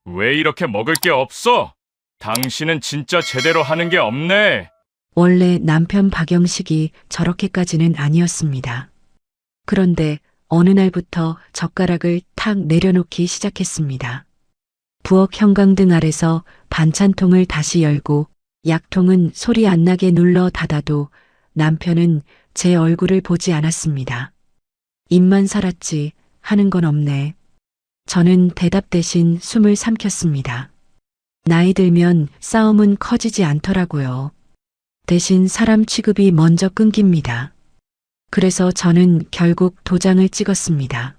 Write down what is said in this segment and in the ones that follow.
왜 이렇게 먹을 게 없어? 당신은 진짜 제대로 하는 게 없네. 원래 남편 박영식이 저렇게까지는 아니었습니다. 그런데 어느 날부터 젓가락을 탁 내려놓기 시작했습니다. 부엌 형광등 아래서 반찬통을 다시 열고 약통은 소리 안 나게 눌러 닫아도 남편은 제 얼굴을 보지 않았습니다. 입만 살았지 하는 건 없네. 저는 대답 대신 숨을 삼켰습니다. 나이 들면 싸움은 커지지 않더라고요. 대신 사람 취급이 먼저 끊깁니다. 그래서 저는 결국 도장을 찍었습니다.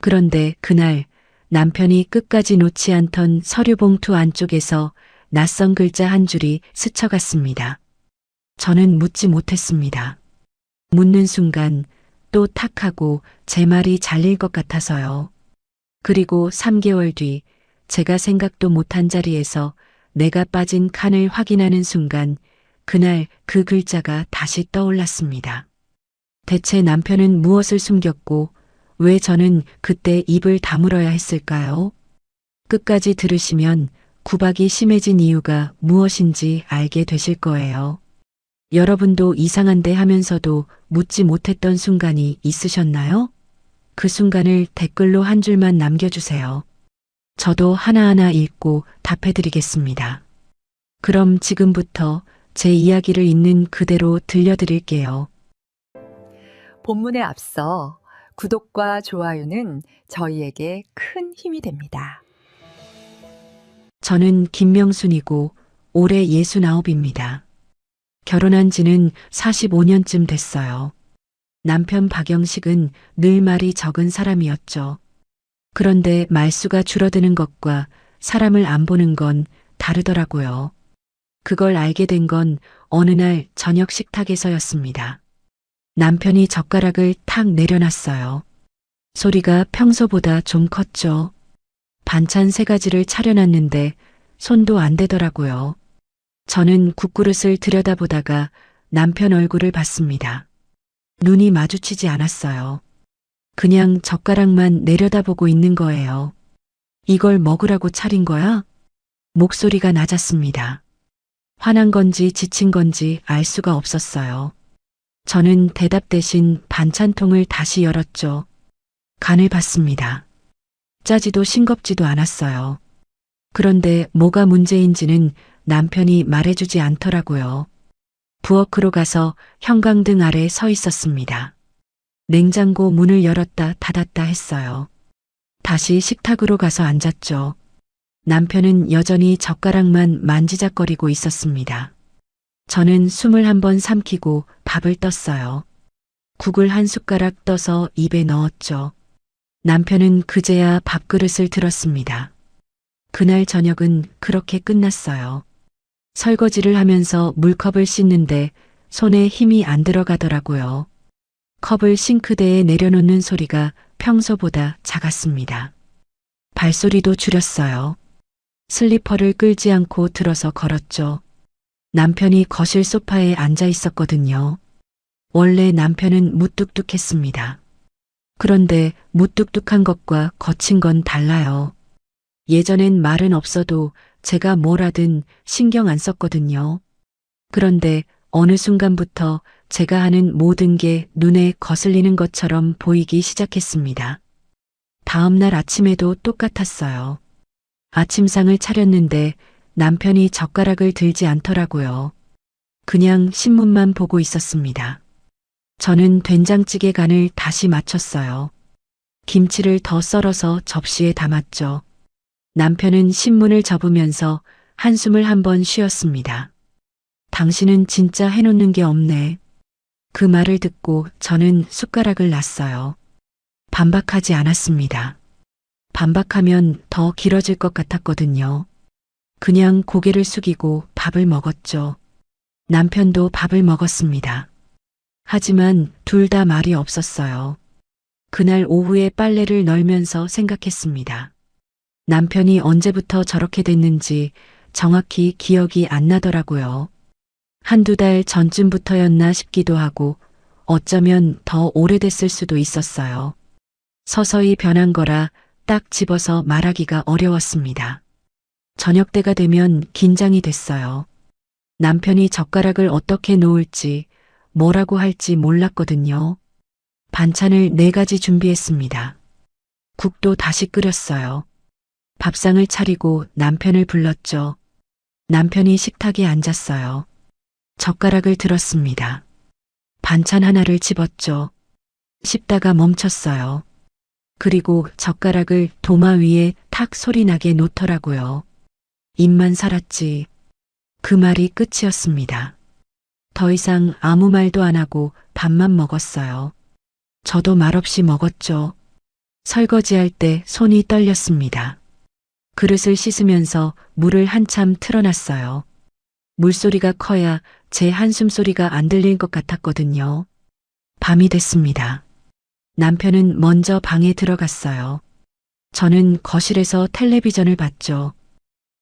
그런데 그날 남편이 끝까지 놓지 않던 서류 봉투 안쪽에서 낯선 글자 한 줄이 스쳐갔습니다. 저는 묻지 못했습니다. 묻는 순간 또 탁 하고 제 말이 잘릴 것 같아서요. 그리고 3개월 뒤 제가 생각도 못한 자리에서 내가 빠진 칸을 확인하는 순간 그날 그 글자가 다시 떠올랐습니다. 대체 남편은 무엇을 숨겼고 왜 저는 그때 입을 다물어야 했을까요? 끝까지 들으시면 구박이 심해진 이유가 무엇인지 알게 되실 거예요. 여러분도 이상한데 하면서도 묻지 못했던 순간이 있으셨나요? 그 순간을 댓글로 한 줄만 남겨주세요. 저도 하나하나 읽고 답해드리겠습니다. 그럼 지금부터 제 이야기를 있는 그대로 들려드릴게요. 본문에 앞서 구독과 좋아요는 저희에게 큰 힘이 됩니다. 저는 김명순이고 올해 69입니다. 결혼한 지는 45년쯤 됐어요. 남편 박영식은 늘 말이 적은 사람이었죠. 그런데 말수가 줄어드는 것과 사람을 안 보는 건 다르더라고요. 그걸 알게 된 건 어느 날 저녁 식탁에서였습니다. 남편이 젓가락을 탁 내려놨어요. 소리가 평소보다 좀 컸죠. 반찬 3가지를 차려놨는데 손도 안 대더라고요. 저는 국그릇을 들여다보다가 남편 얼굴을 봤습니다. 눈이 마주치지 않았어요. 그냥 젓가락만 내려다보고 있는 거예요. 이걸 먹으라고 차린 거야? 목소리가 낮았습니다. 화난 건지 지친 건지 알 수가 없었어요. 저는 대답 대신 반찬통을 다시 열었죠. 간을 봤습니다. 짜지도 싱겁지도 않았어요. 그런데 뭐가 문제인지는 남편이 말해주지 않더라고요. 부엌으로 가서 형광등 아래 서 있었습니다. 냉장고 문을 열었다 닫았다 했어요. 다시 식탁으로 가서 앉았죠. 남편은 여전히 젓가락만 만지작거리고 있었습니다. 저는 숨을 한번 삼키고 밥을 떴어요. 국을 한 숟가락 떠서 입에 넣었죠. 남편은 그제야 밥그릇을 들었습니다. 그날 저녁은 그렇게 끝났어요. 설거지를 하면서 물컵을 씻는데 손에 힘이 안 들어가더라고요. 컵을 싱크대에 내려놓는 소리가 평소보다 작았습니다. 발소리도 줄였어요. 슬리퍼를 끌지 않고 들어서 걸었죠. 남편이 거실 소파에 앉아 있었거든요. 원래 남편은 무뚝뚝했습니다. 그런데 무뚝뚝한 것과 거친 건 달라요. 예전엔 말은 없어도 제가 뭘 하든 신경 안 썼거든요. 그런데 어느 순간부터 제가 하는 모든 게 눈에 거슬리는 것처럼 보이기 시작했습니다. 다음 날 아침에도 똑같았어요. 아침상을 차렸는데 남편이 젓가락을 들지 않더라고요. 그냥 신문만 보고 있었습니다. 저는 된장찌개 간을 다시 맞췄어요. 김치를 더 썰어서 접시에 담았죠. 남편은 신문을 접으면서 한숨을 한번 쉬었습니다. 당신은 진짜 해놓는 게 없네. 그 말을 듣고 저는 숟가락을 놨어요. 반박하지 않았습니다. 반박하면 더 길어질 것 같았거든요. 그냥 고개를 숙이고 밥을 먹었죠. 남편도 밥을 먹었습니다. 하지만 둘 다 말이 없었어요. 그날 오후에 빨래를 널면서 생각했습니다. 남편이 언제부터 저렇게 됐는지 정확히 기억이 안 나더라고요. 한두 달 전쯤부터였나 싶기도 하고 어쩌면 더 오래됐을 수도 있었어요. 서서히 변한 거라 딱 집어서 말하기가 어려웠습니다. 저녁 때가 되면 긴장이 됐어요. 남편이 젓가락을 어떻게 놓을지, 뭐라고 할지 몰랐거든요. 반찬을 4가지 준비했습니다. 국도 다시 끓였어요. 밥상을 차리고 남편을 불렀죠. 남편이 식탁에 앉았어요. 젓가락을 들었습니다. 반찬 하나를 집었죠. 씹다가 멈췄어요. 그리고 젓가락을 도마 위에 탁 소리나게 놓더라고요. 입만 살았지. 그 말이 끝이었습니다. 더 이상 아무 말도 안 하고 밥만 먹었어요. 저도 말없이 먹었죠. 설거지할 때 손이 떨렸습니다. 그릇을 씻으면서 물을 한참 틀어놨어요. 물소리가 커야 제 한숨 소리가 안 들릴 것 같았거든요. 밤이 됐습니다. 남편은 먼저 방에 들어갔어요. 저는 거실에서 텔레비전을 봤죠.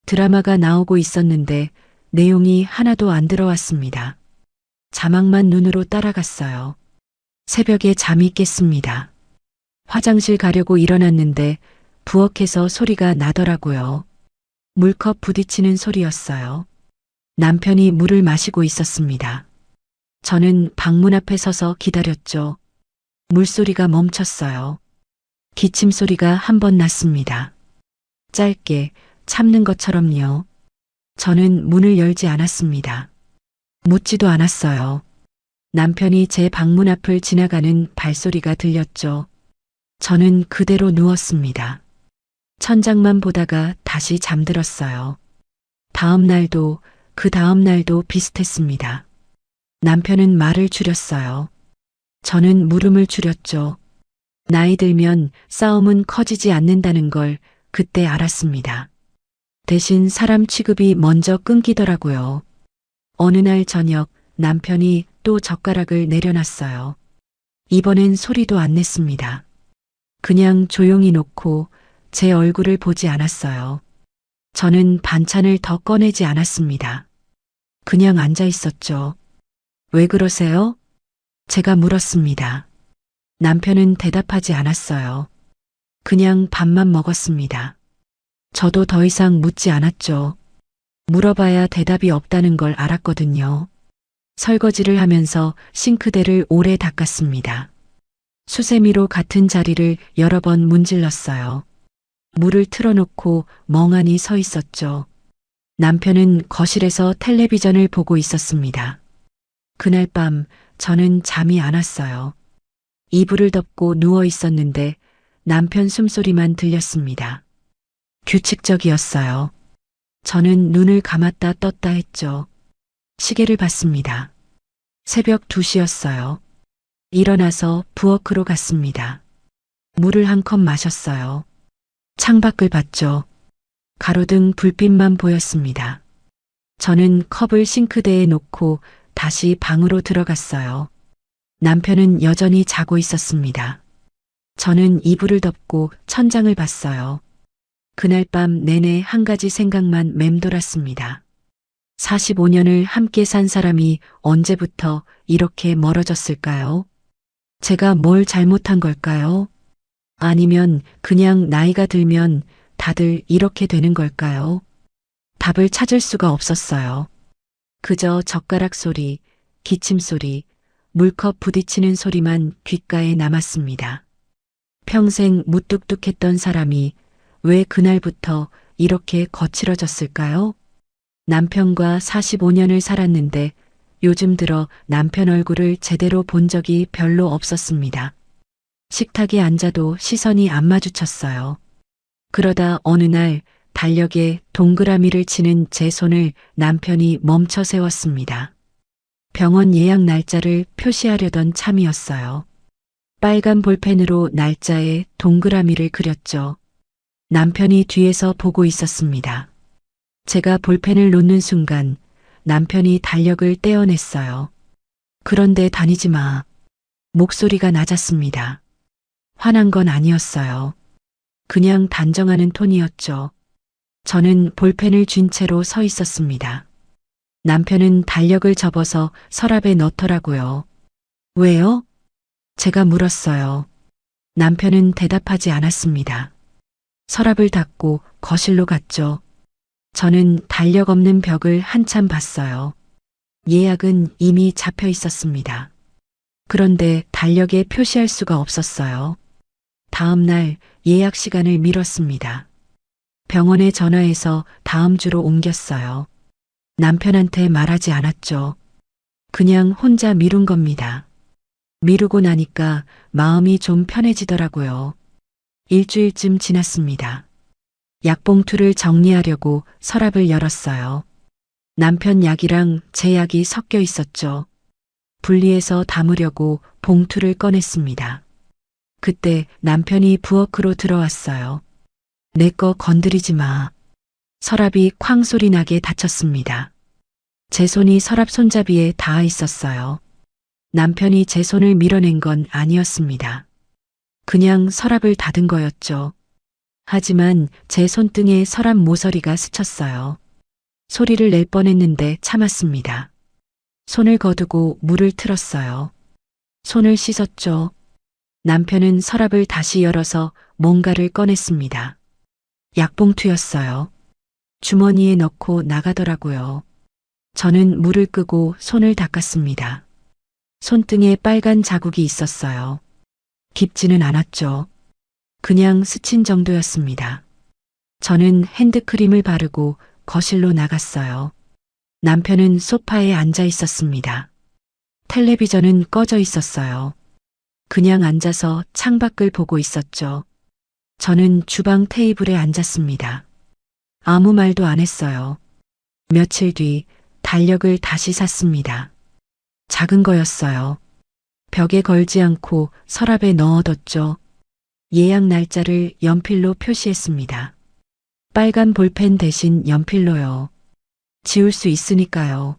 드라마가 나오고 있었는데 내용이 하나도 안 들어왔습니다. 자막만 눈으로 따라갔어요. 새벽에 잠이 깼습니다. 화장실 가려고 일어났는데 부엌에서 소리가 나더라고요. 물컵 부딪히는 소리였어요. 남편이 물을 마시고 있었습니다. 저는 방문 앞에 서서 기다렸죠. 물소리가 멈췄어요. 기침 소리가 한 번 났습니다. 짧게 참는 것처럼요. 저는 문을 열지 않았습니다. 묻지도 않았어요. 남편이 제 방문 앞을 지나가는 발소리가 들렸죠. 저는 그대로 누웠습니다. 천장만 보다가 다시 잠들었어요. 다음 날도 그 다음 날도 비슷했습니다. 남편은 말을 줄였어요. 저는 물음을 줄였죠. 나이 들면 싸움은 커지지 않는다는 걸 그때 알았습니다. 대신 사람 취급이 먼저 끊기더라고요. 어느 날 저녁 남편이 또 젓가락을 내려놨어요. 이번엔 소리도 안 냈습니다. 그냥 조용히 놓고 제 얼굴을 보지 않았어요. 저는 반찬을 더 꺼내지 않았습니다. 그냥 앉아 있었죠. 왜 그러세요? 제가 물었습니다. 남편은 대답하지 않았어요. 그냥 밥만 먹었습니다. 저도 더 이상 묻지 않았죠. 물어봐야 대답이 없다는 걸 알았거든요. 설거지를 하면서 싱크대를 오래 닦았습니다. 수세미로 같은 자리를 여러 번 문질렀어요. 물을 틀어놓고 멍하니 서 있었죠. 남편은 거실에서 텔레비전을 보고 있었습니다. 그날 밤 저는 잠이 안 왔어요. 이불을 덮고 누워 있었는데 남편 숨소리만 들렸습니다. 규칙적이었어요. 저는 눈을 감았다 떴다 했죠. 시계를 봤습니다. 새벽 2시였어요. 일어나서 부엌으로 갔습니다. 물을 한 컵 마셨어요. 창밖을 봤죠. 가로등 불빛만 보였습니다. 저는 컵을 싱크대에 놓고 다시 방으로 들어갔어요. 남편은 여전히 자고 있었습니다. 저는 이불을 덮고 천장을 봤어요. 그날 밤 내내 한 가지 생각만 맴돌았습니다. 45년을 함께 산 사람이 언제부터 이렇게 멀어졌을까요? 제가 뭘 잘못한 걸까요? 아니면 그냥 나이가 들면 다들 이렇게 되는 걸까요? 답을 찾을 수가 없었어요. 그저 젓가락 소리, 기침 소리, 물컵 부딪히는 소리만 귓가에 남았습니다. 평생 무뚝뚝했던 사람이 왜 그날부터 이렇게 거칠어졌을까요? 남편과 45년을 살았는데 요즘 들어 남편 얼굴을 제대로 본 적이 별로 없었습니다. 식탁에 앉아도 시선이 안 마주쳤어요. 그러다 어느 날 달력에 동그라미를 치는 제 손을 남편이 멈춰 세웠습니다. 병원 예약 날짜를 표시하려던 참이었어요. 빨간 볼펜으로 날짜에 동그라미를 그렸죠. 남편이 뒤에서 보고 있었습니다. 제가 볼펜을 놓는 순간 남편이 달력을 떼어냈어요. 그런데 다니지 마. 목소리가 낮았습니다. 화난 건 아니었어요. 그냥 단정하는 톤이었죠. 저는 볼펜을 쥔 채로 서 있었습니다. 남편은 달력을 접어서 서랍에 넣더라고요. 왜요? 제가 물었어요. 남편은 대답하지 않았습니다. 서랍을 닫고 거실로 갔죠. 저는 달력 없는 벽을 한참 봤어요. 예약은 이미 잡혀 있었습니다. 그런데 달력에 표시할 수가 없었어요. 다음 날 예약 시간을 미뤘습니다. 병원에 전화해서 다음 주로 옮겼어요. 남편한테 말하지 않았죠. 그냥 혼자 미룬 겁니다. 미루고 나니까 마음이 좀 편해지더라고요. 일주일쯤 지났습니다. 약봉투를 정리하려고 서랍을 열었어요. 남편 약이랑 제 약이 섞여 있었죠. 분리해서 담으려고 봉투를 꺼냈습니다. 그때 남편이 부엌으로 들어왔어요. 내 거 건드리지 마. 서랍이 쾅 소리 나게 닫혔습니다. 제 손이 서랍 손잡이에 닿아 있었어요. 남편이 제 손을 밀어낸 건 아니었습니다. 그냥 서랍을 닫은 거였죠. 하지만 제 손등에 서랍 모서리가 스쳤어요. 소리를 낼 뻔했는데 참았습니다. 손을 거두고 물을 틀었어요. 손을 씻었죠. 남편은 서랍을 다시 열어서 뭔가를 꺼냈습니다. 약봉투였어요. 주머니에 넣고 나가더라고요. 저는 물을 끄고 손을 닦았습니다. 손등에 빨간 자국이 있었어요. 깊지는 않았죠. 그냥 스친 정도였습니다. 저는 핸드크림을 바르고 거실로 나갔어요. 남편은 소파에 앉아 있었습니다. 텔레비전은 꺼져 있었어요. 그냥 앉아서 창밖을 보고 있었죠. 저는 주방 테이블에 앉았습니다. 아무 말도 안 했어요. 며칠 뒤 달력을 다시 샀습니다. 작은 거였어요. 벽에 걸지 않고 서랍에 넣어뒀죠. 예약 날짜를 연필로 표시했습니다. 빨간 볼펜 대신 연필로요. 지울 수 있으니까요.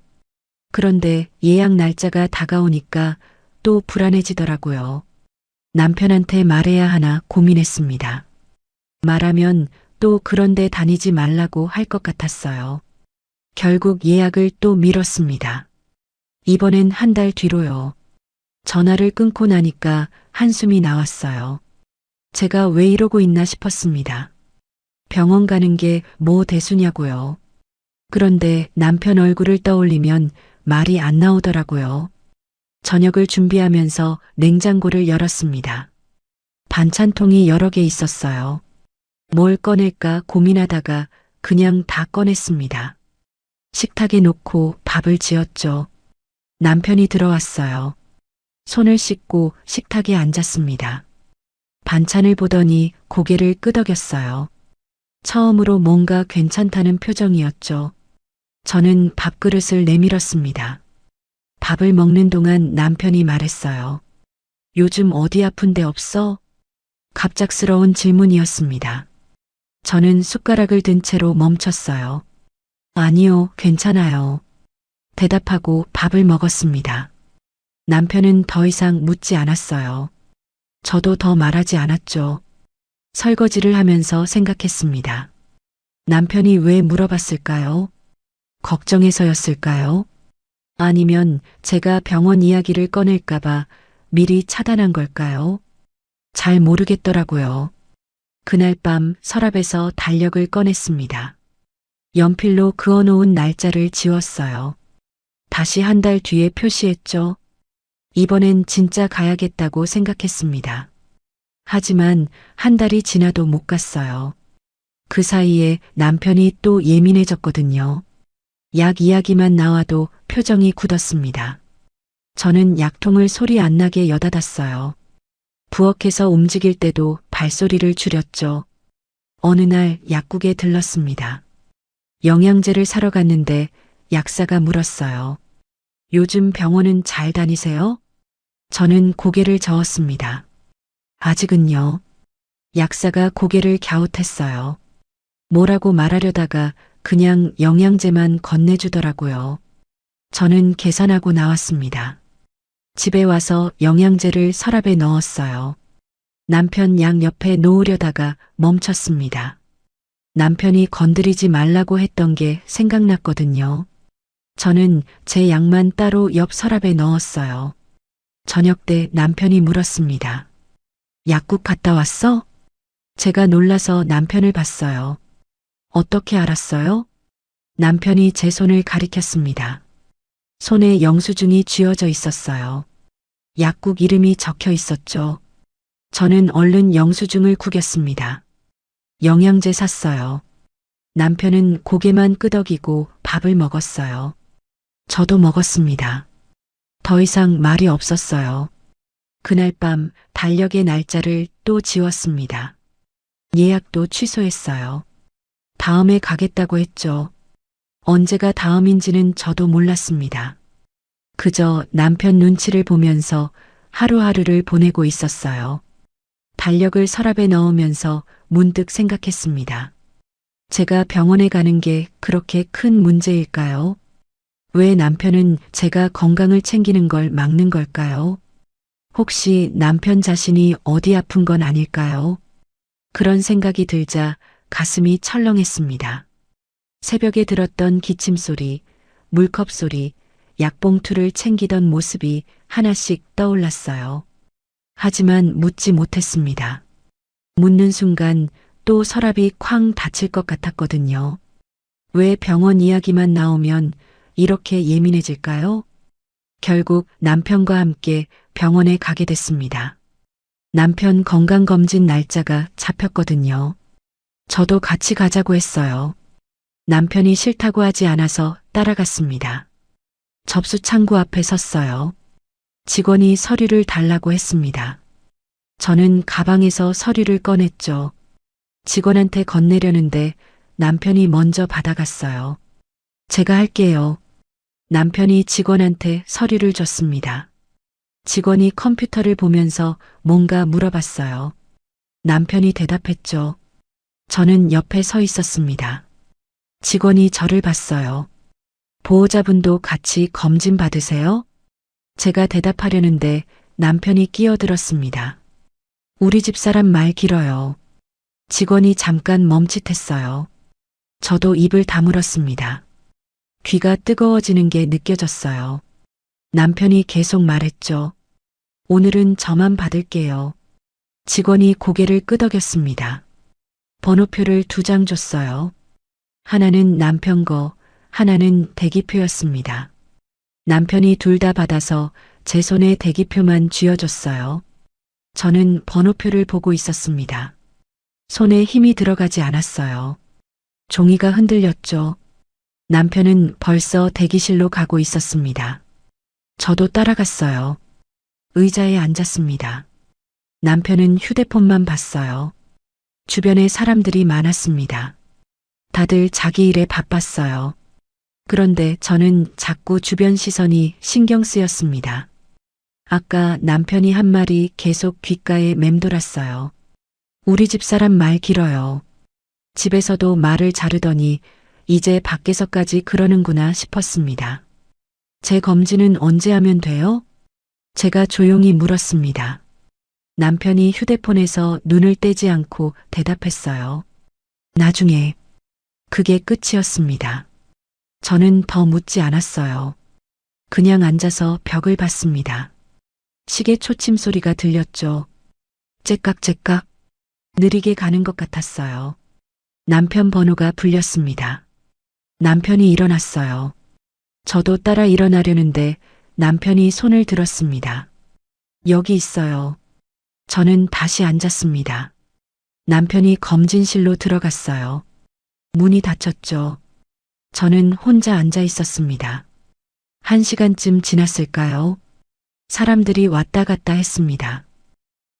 그런데 예약 날짜가 다가오니까 또 불안해지더라고요. 남편한테 말해야 하나 고민했습니다. 말하면 또 그런데 다니지 말라고 할 것 같았어요. 결국 예약을 또 미뤘습니다. 이번엔 한 달 뒤로요. 전화를 끊고 나니까 한숨이 나왔어요. 제가 왜 이러고 있나 싶었습니다. 병원 가는 게 뭐 대수냐고요. 그런데 남편 얼굴을 떠올리면 말이 안 나오더라고요. 저녁을 준비하면서 냉장고를 열었습니다. 반찬통이 여러 개 있었어요. 뭘 꺼낼까 고민하다가 그냥 다 꺼냈습니다. 식탁에 놓고 밥을 지었죠. 남편이 들어왔어요. 손을 씻고 식탁에 앉았습니다. 반찬을 보더니 고개를 끄덕였어요. 처음으로 뭔가 괜찮다는 표정이었죠. 저는 밥그릇을 내밀었습니다. 밥을 먹는 동안 남편이 말했어요. 요즘 어디 아픈 데 없어? 갑작스러운 질문이었습니다. 저는 숟가락을 든 채로 멈췄어요. 아니요, 괜찮아요. 대답하고 밥을 먹었습니다. 남편은 더 이상 묻지 않았어요. 저도 더 말하지 않았죠. 설거지를 하면서 생각했습니다. 남편이 왜 물어봤을까요? 걱정해서였을까요? 아니면 제가 병원 이야기를 꺼낼까봐 미리 차단한 걸까요? 잘 모르겠더라고요. 그날 밤 서랍에서 달력을 꺼냈습니다. 연필로 그어놓은 날짜를 지웠어요. 다시 한 달 뒤에 표시했죠. 이번엔 진짜 가야겠다고 생각했습니다. 하지만 한 달이 지나도 못 갔어요. 그 사이에 남편이 또 예민해졌거든요. 약 이야기만 나와도 표정이 굳었습니다. 저는 약통을 소리 안 나게 여닫았어요. 부엌에서 움직일 때도 발소리를 줄였죠. 어느 날 약국에 들렀습니다. 영양제를 사러 갔는데 약사가 물었어요. 요즘 병원은 잘 다니세요? 저는 고개를 저었습니다. 아직은요. 약사가 고개를 갸웃했어요. 뭐라고 말하려다가 그냥 영양제만 건네주더라고요. 저는 계산하고 나왔습니다. 집에 와서 영양제를 서랍에 넣었어요. 남편 약 옆에 놓으려다가 멈췄습니다. 남편이 건드리지 말라고 했던 게 생각났거든요. 저는 제 약만 따로 옆 서랍에 넣었어요. 저녁 때 남편이 물었습니다. 약국 갔다 왔어? 제가 놀라서 남편을 봤어요. 어떻게 알았어요? 남편이 제 손을 가리켰습니다. 손에 영수증이 쥐어져 있었어요. 약국 이름이 적혀 있었죠. 저는 얼른 영수증을 구겼습니다. 영양제 샀어요. 남편은 고개만 끄덕이고 밥을 먹었어요. 저도 먹었습니다. 더 이상 말이 없었어요. 그날 밤 달력의 날짜를 또 지웠습니다. 예약도 취소했어요. 다음에 가겠다고 했죠. 언제가 다음인지는 저도 몰랐습니다. 그저 남편 눈치를 보면서 하루하루를 보내고 있었어요. 달력을 서랍에 넣으면서 문득 생각했습니다. 제가 병원에 가는 게 그렇게 큰 문제일까요? 왜 남편은 제가 건강을 챙기는 걸 막는 걸까요? 혹시 남편 자신이 어디 아픈 건 아닐까요? 그런 생각이 들자 가슴이 철렁했습니다. 새벽에 들었던 기침 소리, 물컵 소리, 약봉투를 챙기던 모습이 하나씩 떠올랐어요. 하지만 묻지 못했습니다. 묻는 순간 또 서랍이 쾅 닫힐 것 같았거든요. 왜 병원 이야기만 나오면 이렇게 예민해질까요? 결국 남편과 함께 병원에 가게 됐습니다. 남편 건강검진 날짜가 잡혔거든요. 저도 같이 가자고 했어요. 남편이 싫다고 하지 않아서 따라갔습니다. 접수 창구 앞에 섰어요. 직원이 서류를 달라고 했습니다. 저는 가방에서 서류를 꺼냈죠. 직원한테 건네려는데 남편이 먼저 받아갔어요. 제가 할게요. 남편이 직원한테 서류를 줬습니다. 직원이 컴퓨터를 보면서 뭔가 물어봤어요. 남편이 대답했죠. 저는 옆에 서 있었습니다. 직원이 저를 봤어요. 보호자분도 같이 검진 받으세요? 제가 대답하려는데 남편이 끼어들었습니다. 우리 집사람 말 길어요. 직원이 잠깐 멈칫했어요. 저도 입을 다물었습니다. 귀가 뜨거워지는 게 느껴졌어요. 남편이 계속 말했죠. 오늘은 저만 받을게요. 직원이 고개를 끄덕였습니다. 번호표를 2장 줬어요. 하나는 남편 거, 하나는 대기표였습니다. 남편이 둘 다 받아서 제 손에 대기표만 쥐어줬어요. 저는 번호표를 보고 있었습니다. 손에 힘이 들어가지 않았어요. 종이가 흔들렸죠. 남편은 벌써 대기실로 가고 있었습니다. 저도 따라갔어요. 의자에 앉았습니다. 남편은 휴대폰만 봤어요. 주변에 사람들이 많았습니다. 다들 자기 일에 바빴어요. 그런데 저는 자꾸 주변 시선이 신경 쓰였습니다. 아까 남편이 한 말이 계속 귓가에 맴돌았어요. 우리 집사람 말 길어요. 집에서도 말을 자르더니 이제 밖에서까지 그러는구나 싶었습니다. 제 검진은 언제 하면 돼요? 제가 조용히 물었습니다. 남편이 휴대폰에서 눈을 떼지 않고 대답했어요. 나중에. 그게 끝이었습니다. 저는 더 묻지 않았어요. 그냥 앉아서 벽을 봤습니다. 시계 초침 소리가 들렸죠. 째깍째깍. 느리게 가는 것 같았어요. 남편 번호가 불렸습니다. 남편이 일어났어요. 저도 따라 일어나려는데 남편이 손을 들었습니다. 여기 있어요. 저는 다시 앉았습니다. 남편이 검진실로 들어갔어요. 문이 닫혔죠. 저는 혼자 앉아 있었습니다. 1시간쯤 지났을까요? 사람들이 왔다 갔다 했습니다.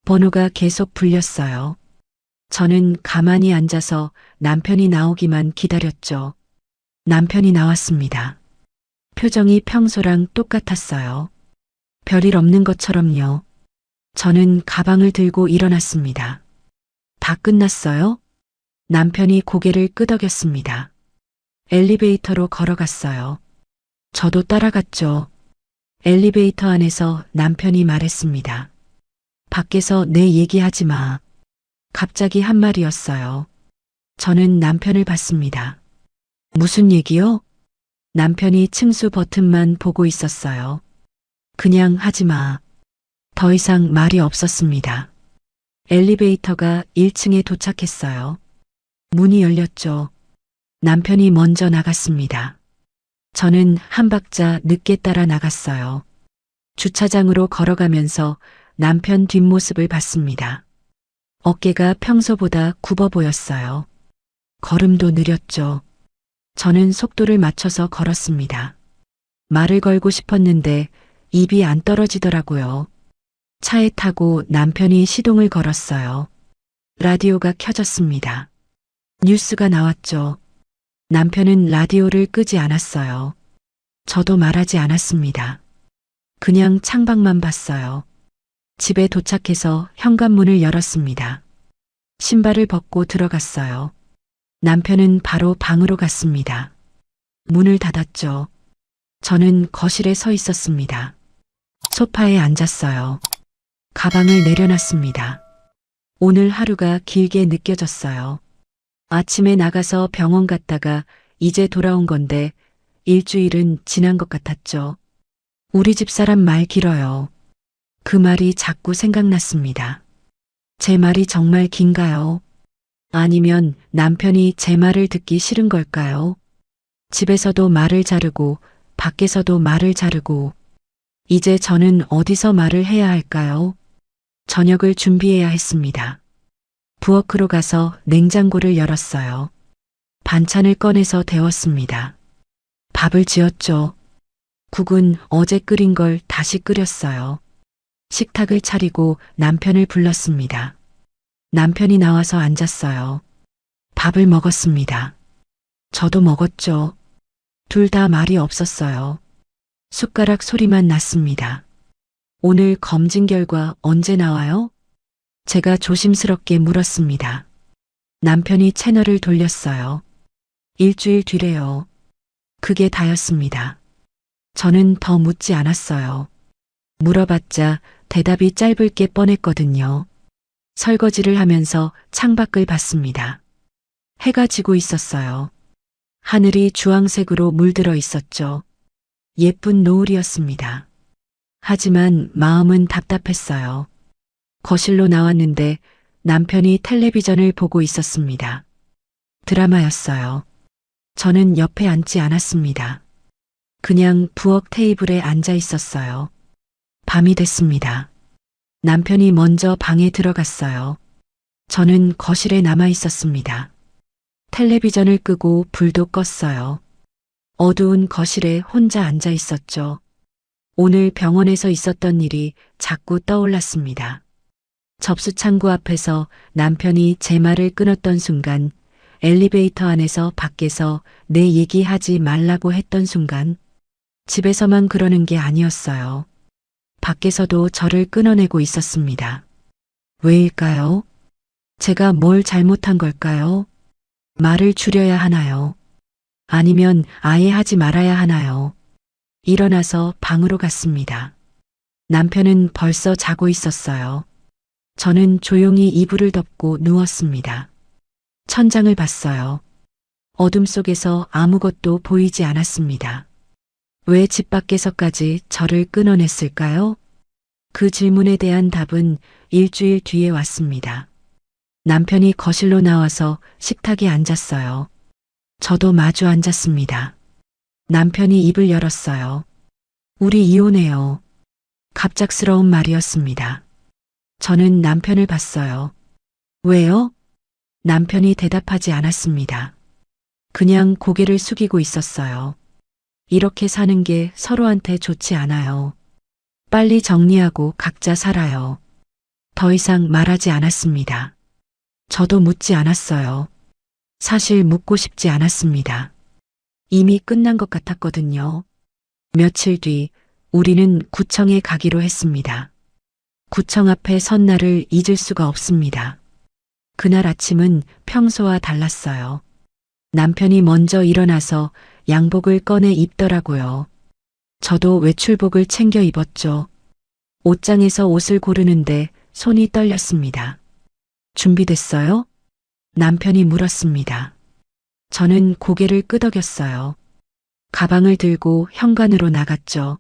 번호가 계속 불렸어요. 저는 가만히 앉아서 남편이 나오기만 기다렸죠. 남편이 나왔습니다. 표정이 평소랑 똑같았어요. 별일 없는 것처럼요. 저는 가방을 들고 일어났습니다. 다 끝났어요? 남편이 고개를 끄덕였습니다. 엘리베이터로 걸어갔어요. 저도 따라갔죠. 엘리베이터 안에서 남편이 말했습니다. 밖에서 내 얘기하지 마. 갑자기 한 말이었어요. 저는 남편을 봤습니다. 무슨 얘기요? 남편이 층수 버튼만 보고 있었어요. 그냥 하지 마. 더 이상 말이 없었습니다. 엘리베이터가 1층에 도착했어요. 문이 열렸죠. 남편이 먼저 나갔습니다. 저는 한 박자 늦게 따라 나갔어요. 주차장으로 걸어가면서 남편 뒷모습을 봤습니다. 어깨가 평소보다 굽어 보였어요. 걸음도 느렸죠. 저는 속도를 맞춰서 걸었습니다. 말을 걸고 싶었는데 입이 안 떨어지더라고요. 차에 타고 남편이 시동을 걸었어요. 라디오가 켜졌습니다. 뉴스가 나왔죠. 남편은 라디오를 끄지 않았어요. 저도 말하지 않았습니다. 그냥 창밖만 봤어요. 집에 도착해서 현관문을 열었습니다. 신발을 벗고 들어갔어요. 남편은 바로 방으로 갔습니다. 문을 닫았죠. 저는 거실에 서 있었습니다. 소파에 앉았어요. 가방을 내려놨습니다. 오늘 하루가 길게 느껴졌어요. 아침에 나가서 병원 갔다가 이제 돌아온 건데 일주일은 지난 것 같았죠. 우리 집 사람 말 길어요. 그 말이 자꾸 생각났습니다. 제 말이 정말 긴가요? 아니면 남편이 제 말을 듣기 싫은 걸까요? 집에서도 말을 자르고 밖에서도 말을 자르고 이제 저는 어디서 말을 해야 할까요? 저녁을 준비해야 했습니다. 부엌으로 가서 냉장고를 열었어요. 반찬을 꺼내서 데웠습니다. 밥을 지었죠. 국은 어제 끓인 걸 다시 끓였어요. 식탁을 차리고 남편을 불렀습니다. 남편이 나와서 앉았어요. 밥을 먹었습니다. 저도 먹었죠. 둘 다 말이 없었어요. 숟가락 소리만 났습니다. 오늘 검진 결과 언제 나와요? 제가 조심스럽게 물었습니다. 남편이 채널을 돌렸어요. 일주일 뒤래요. 그게 다였습니다. 저는 더 묻지 않았어요. 물어봤자 대답이 짧을 게 뻔했거든요. 설거지를 하면서 창밖을 봤습니다. 해가 지고 있었어요. 하늘이 주황색으로 물들어 있었죠. 예쁜 노을이었습니다. 하지만 마음은 답답했어요. 거실로 나왔는데 남편이 텔레비전을 보고 있었습니다. 드라마였어요. 저는 옆에 앉지 않았습니다. 그냥 부엌 테이블에 앉아 있었어요. 밤이 됐습니다. 남편이 먼저 방에 들어갔어요. 저는 거실에 남아 있었습니다. 텔레비전을 끄고 불도 껐어요. 어두운 거실에 혼자 앉아 있었죠. 오늘 병원에서 있었던 일이 자꾸 떠올랐습니다. 접수창구 앞에서 남편이 제 말을 끊었던 순간, 엘리베이터 안에서 밖에서 내 얘기하지 말라고 했던 순간, 집에서만 그러는 게 아니었어요. 밖에서도 저를 끊어내고 있었습니다. 왜일까요? 제가 뭘 잘못한 걸까요? 말을 줄여야 하나요? 아니면 아예 하지 말아야 하나요? 일어나서 방으로 갔습니다. 남편은 벌써 자고 있었어요. 저는 조용히 이불을 덮고 누웠습니다. 천장을 봤어요. 어둠 속에서 아무것도 보이지 않았습니다. 왜 집 밖에서까지 저를 끊어냈을까요? 그 질문에 대한 답은 일주일 뒤에 왔습니다. 남편이 거실로 나와서 식탁에 앉았어요. 저도 마주 앉았습니다. 남편이 입을 열었어요. 우리 이혼해요. 갑작스러운 말이었습니다. 저는 남편을 봤어요. 왜요? 남편이 대답하지 않았습니다. 그냥 고개를 숙이고 있었어요. 이렇게 사는 게 서로한테 좋지 않아요. 빨리 정리하고 각자 살아요. 더 이상 말하지 않았습니다. 저도 묻지 않았어요. 사실 묻고 싶지 않았습니다. 이미 끝난 것 같았거든요. 며칠 뒤 우리는 구청에 가기로 했습니다. 구청 앞에 선 날을 잊을 수가 없습니다. 그날 아침은 평소와 달랐어요. 남편이 먼저 일어나서 양복을 꺼내 입더라고요. 저도 외출복을 챙겨 입었죠. 옷장에서 옷을 고르는데 손이 떨렸습니다. 준비됐어요? 남편이 물었습니다. 저는 고개를 끄덕였어요. 가방을 들고 현관으로 나갔죠.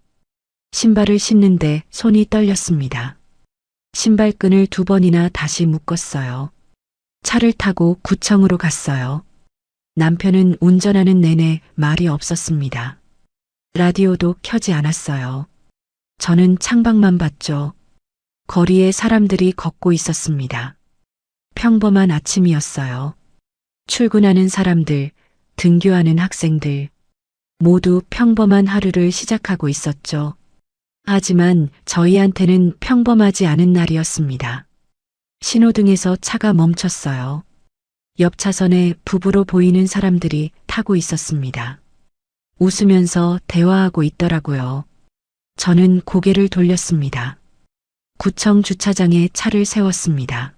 신발을 신는데 손이 떨렸습니다. 신발끈을 2번이나 다시 묶었어요. 차를 타고 구청으로 갔어요. 남편은 운전하는 내내 말이 없었습니다. 라디오도 켜지 않았어요. 저는 창밖만 봤죠. 거리에 사람들이 걷고 있었습니다. 평범한 아침이었어요. 출근하는 사람들, 등교하는 학생들, 모두 평범한 하루를 시작하고 있었죠. 하지만 저희한테는 평범하지 않은 날이었습니다. 신호등에서 차가 멈췄어요. 옆 차선에 부부로 보이는 사람들이 타고 있었습니다. 웃으면서 대화하고 있더라고요. 저는 고개를 돌렸습니다. 구청 주차장에 차를 세웠습니다.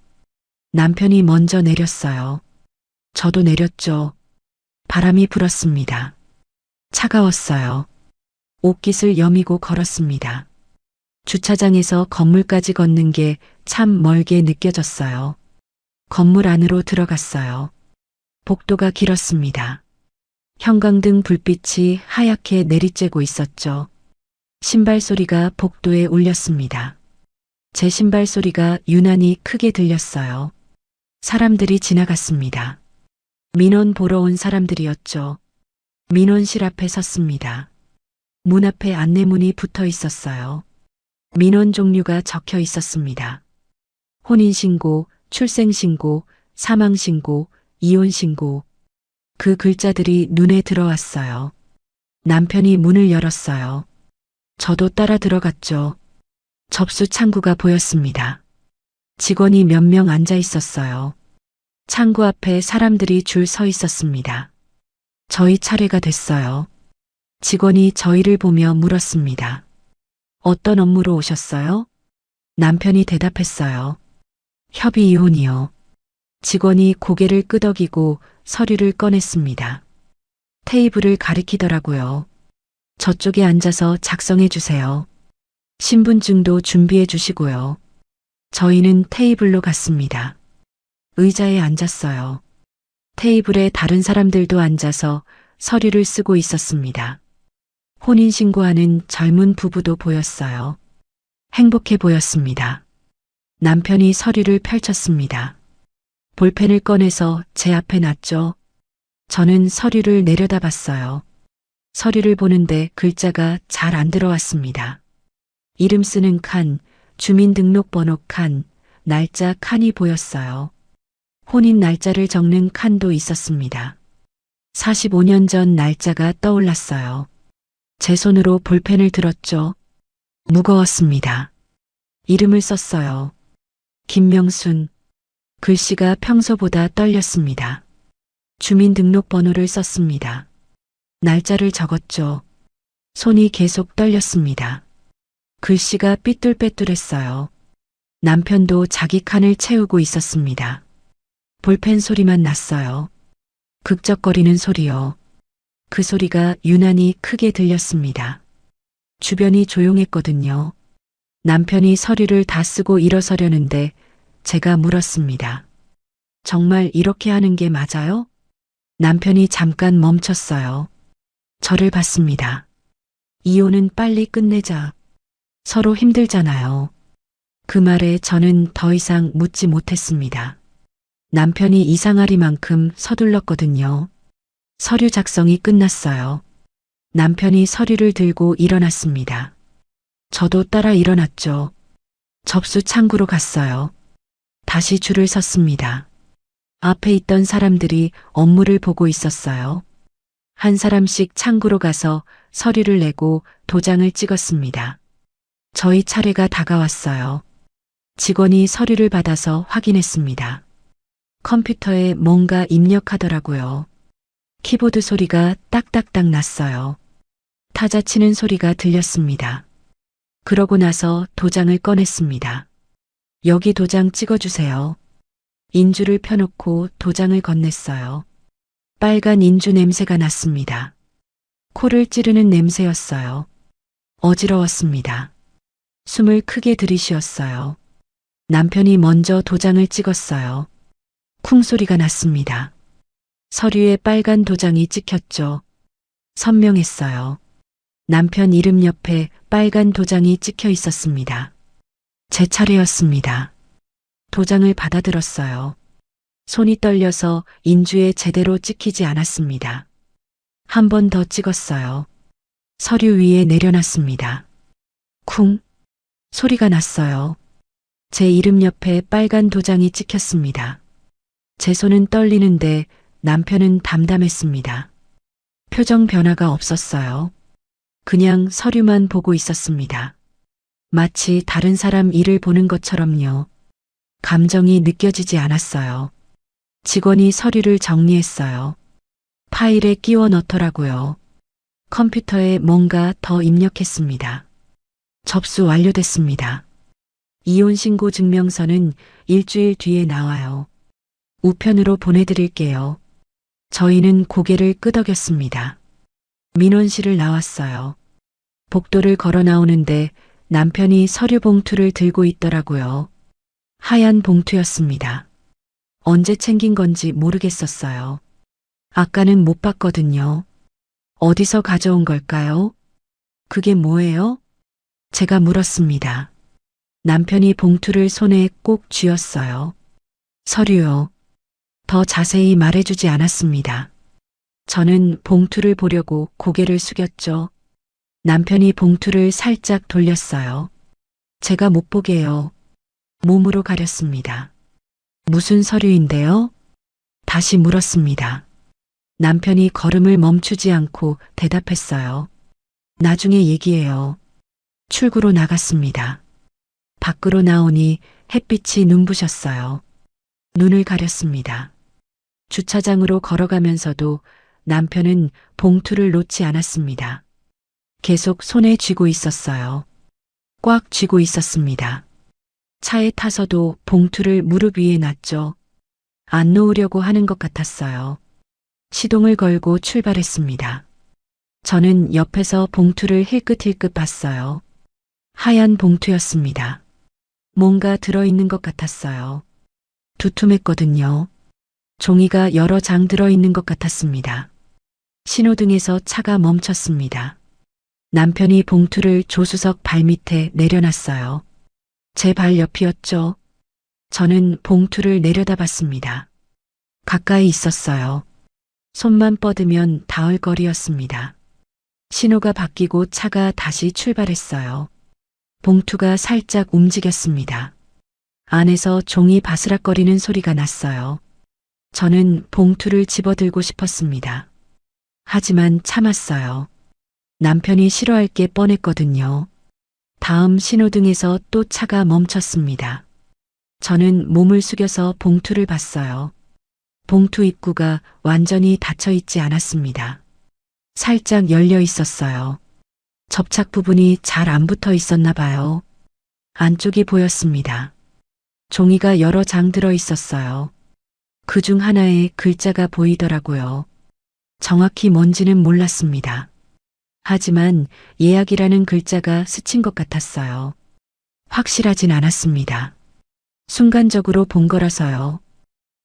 남편이 먼저 내렸어요. 저도 내렸죠. 바람이 불었습니다. 차가웠어요. 옷깃을 여미고 걸었습니다. 주차장에서 건물까지 걷는 게 참 멀게 느껴졌어요. 건물 안으로 들어갔어요. 복도가 길었습니다. 형광등 불빛이 하얗게 내리쬐고 있었죠. 신발 소리가 복도에 울렸습니다. 제 신발 소리가 유난히 크게 들렸어요. 사람들이 지나갔습니다. 민원 보러 온 사람들이었죠. 민원실 앞에 섰습니다. 문 앞에 안내문이 붙어 있었어요. 민원 종류가 적혀 있었습니다. 혼인신고, 출생신고, 사망신고, 이혼신고. 그 글자들이 눈에 들어왔어요. 남편이 문을 열었어요. 저도 따라 들어갔죠. 접수 창구가 보였습니다. 직원이 몇 명 앉아 있었어요. 창구 앞에 사람들이 줄 서 있었습니다. 저희 차례가 됐어요. 직원이 저희를 보며 물었습니다. 어떤 업무로 오셨어요? 남편이 대답했어요. 협의 이혼이요. 직원이 고개를 끄덕이고 서류를 꺼냈습니다. 테이블을 가리키더라고요. 저쪽에 앉아서 작성해 주세요. 신분증도 준비해 주시고요. 저희는 테이블로 갔습니다. 의자에 앉았어요. 테이블에 다른 사람들도 앉아서 서류를 쓰고 있었습니다. 혼인신고하는 젊은 부부도 보였어요. 행복해 보였습니다. 남편이 서류를 펼쳤습니다. 볼펜을 꺼내서 제 앞에 놨죠. 저는 서류를 내려다봤어요. 서류를 보는데 글자가 잘 안 들어왔습니다. 이름 쓰는 칸, 주민등록번호 칸, 날짜 칸이 보였어요. 혼인 날짜를 적는 칸도 있었습니다. 45년 전 날짜가 떠올랐어요. 제 손으로 볼펜을 들었죠. 무거웠습니다. 이름을 썼어요. 김명순. 글씨가 평소보다 떨렸습니다. 주민등록번호를 썼습니다. 날짜를 적었죠. 손이 계속 떨렸습니다. 글씨가 삐뚤빼뚤했어요. 남편도 자기 칸을 채우고 있었습니다. 볼펜 소리만 났어요. 극적거리는 소리요. 그 소리가 유난히 크게 들렸습니다. 주변이 조용했거든요. 남편이 서류를 다 쓰고 일어서려는데 제가 물었습니다. 정말 이렇게 하는 게 맞아요? 남편이 잠깐 멈췄어요. 저를 봤습니다. 이혼은 빨리 끝내자. 서로 힘들잖아요. 그 말에 저는 더 이상 묻지 못했습니다. 남편이 이상하리만큼 서둘렀거든요. 서류 작성이 끝났어요. 남편이 서류를 들고 일어났습니다. 저도 따라 일어났죠. 접수 창구로 갔어요. 다시 줄을 섰습니다. 앞에 있던 사람들이 업무를 보고 있었어요. 한 사람씩 창구로 가서 서류를 내고 도장을 찍었습니다. 저희 차례가 다가왔어요. 직원이 서류를 받아서 확인했습니다. 컴퓨터에 뭔가 입력하더라고요. 키보드 소리가 딱딱딱 났어요. 타자 치는 소리가 들렸습니다. 그러고 나서 도장을 꺼냈습니다. 여기 도장 찍어주세요. 인주를 펴놓고 도장을 건넸어요. 빨간 인주 냄새가 났습니다. 코를 찌르는 냄새였어요. 어지러웠습니다. 숨을 크게 들이쉬었어요. 남편이 먼저 도장을 찍었어요. 쿵 소리가 났습니다. 서류에 빨간 도장이 찍혔죠. 선명했어요. 남편 이름 옆에 빨간 도장이 찍혀 있었습니다. 제 차례였습니다. 도장을 받아들었어요. 손이 떨려서 인주에 제대로 찍히지 않았습니다. 한 번 더 찍었어요. 서류 위에 내려놨습니다. 쿵! 소리가 났어요. 제 이름 옆에 빨간 도장이 찍혔습니다. 제 손은 떨리는데 남편은 담담했습니다. 표정 변화가 없었어요. 그냥 서류만 보고 있었습니다. 마치 다른 사람 일을 보는 것처럼요. 감정이 느껴지지 않았어요. 직원이 서류를 정리했어요. 파일에 끼워 넣더라고요. 컴퓨터에 뭔가 더 입력했습니다. 접수 완료됐습니다. 이혼신고 증명서는 일주일 뒤에 나와요. 우편으로 보내드릴게요. 저희는 고개를 끄덕였습니다. 민원실을 나왔어요. 복도를 걸어 나오는데 남편이 서류 봉투를 들고 있더라고요. 하얀 봉투였습니다. 언제 챙긴 건지 모르겠었어요. 아까는 못 봤거든요. 어디서 가져온 걸까요? 그게 뭐예요? 제가 물었습니다. 남편이 봉투를 손에 꼭 쥐었어요. 서류요. 더 자세히 말해주지 않았습니다. 저는 봉투를 보려고 고개를 숙였죠. 남편이 봉투를 살짝 돌렸어요. 제가 못 보게요. 몸으로 가렸습니다. 무슨 서류인데요? 다시 물었습니다. 남편이 걸음을 멈추지 않고 대답했어요. 나중에 얘기해요. 출구로 나갔습니다. 밖으로 나오니 햇빛이 눈부셨어요. 눈을 가렸습니다. 주차장으로 걸어가면서도 남편은 봉투를 놓지 않았습니다. 계속 손에 쥐고 있었어요. 꽉 쥐고 있었습니다. 차에 타서도 봉투를 무릎 위에 놨죠. 안 놓으려고 하는 것 같았어요. 시동을 걸고 출발했습니다. 저는 옆에서 봉투를 힐끗힐끗 봤어요. 하얀 봉투였습니다. 뭔가 들어있는 것 같았어요. 두툼했거든요. 종이가 여러 장 들어있는 것 같았습니다. 신호등에서 차가 멈췄습니다. 남편이 봉투를 조수석 발밑에 내려놨어요. 제 발 옆이었죠. 저는 봉투를 내려다봤습니다. 가까이 있었어요. 손만 뻗으면 닿을 거리였습니다. 신호가 바뀌고 차가 다시 출발했어요. 봉투가 살짝 움직였습니다. 안에서 종이 바스락거리는 소리가 났어요. 저는 봉투를 집어들고 싶었습니다. 하지만 참았어요. 남편이 싫어할 게 뻔했거든요. 다음 신호등에서 또 차가 멈췄습니다. 저는 몸을 숙여서 봉투를 봤어요. 봉투 입구가 완전히 닫혀 있지 않았습니다. 살짝 열려 있었어요. 접착 부분이 잘 안 붙어 있었나 봐요. 안쪽이 보였습니다. 종이가 여러 장 들어 있었어요. 그중 하나에 글자가 보이더라고요. 정확히 뭔지는 몰랐습니다. 하지만 예약이라는 글자가 스친 것 같았어요. 확실하진 않았습니다. 순간적으로 본 거라서요.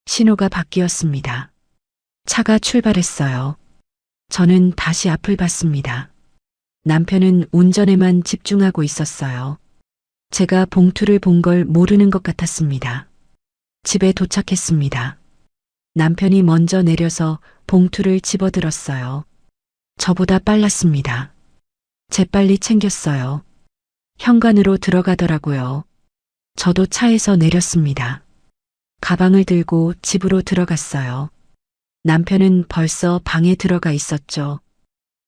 신호가 바뀌었습니다. 차가 출발했어요. 저는 다시 앞을 봤습니다. 남편은 운전에만 집중하고 있었어요. 제가 봉투를 본 걸 모르는 것 같았습니다. 집에 도착했습니다. 남편이 먼저 내려서 봉투를 집어들었어요. 저보다 빨랐습니다. 재빨리 챙겼어요. 현관으로 들어가더라고요. 저도 차에서 내렸습니다. 가방을 들고 집으로 들어갔어요. 남편은 벌써 방에 들어가 있었죠.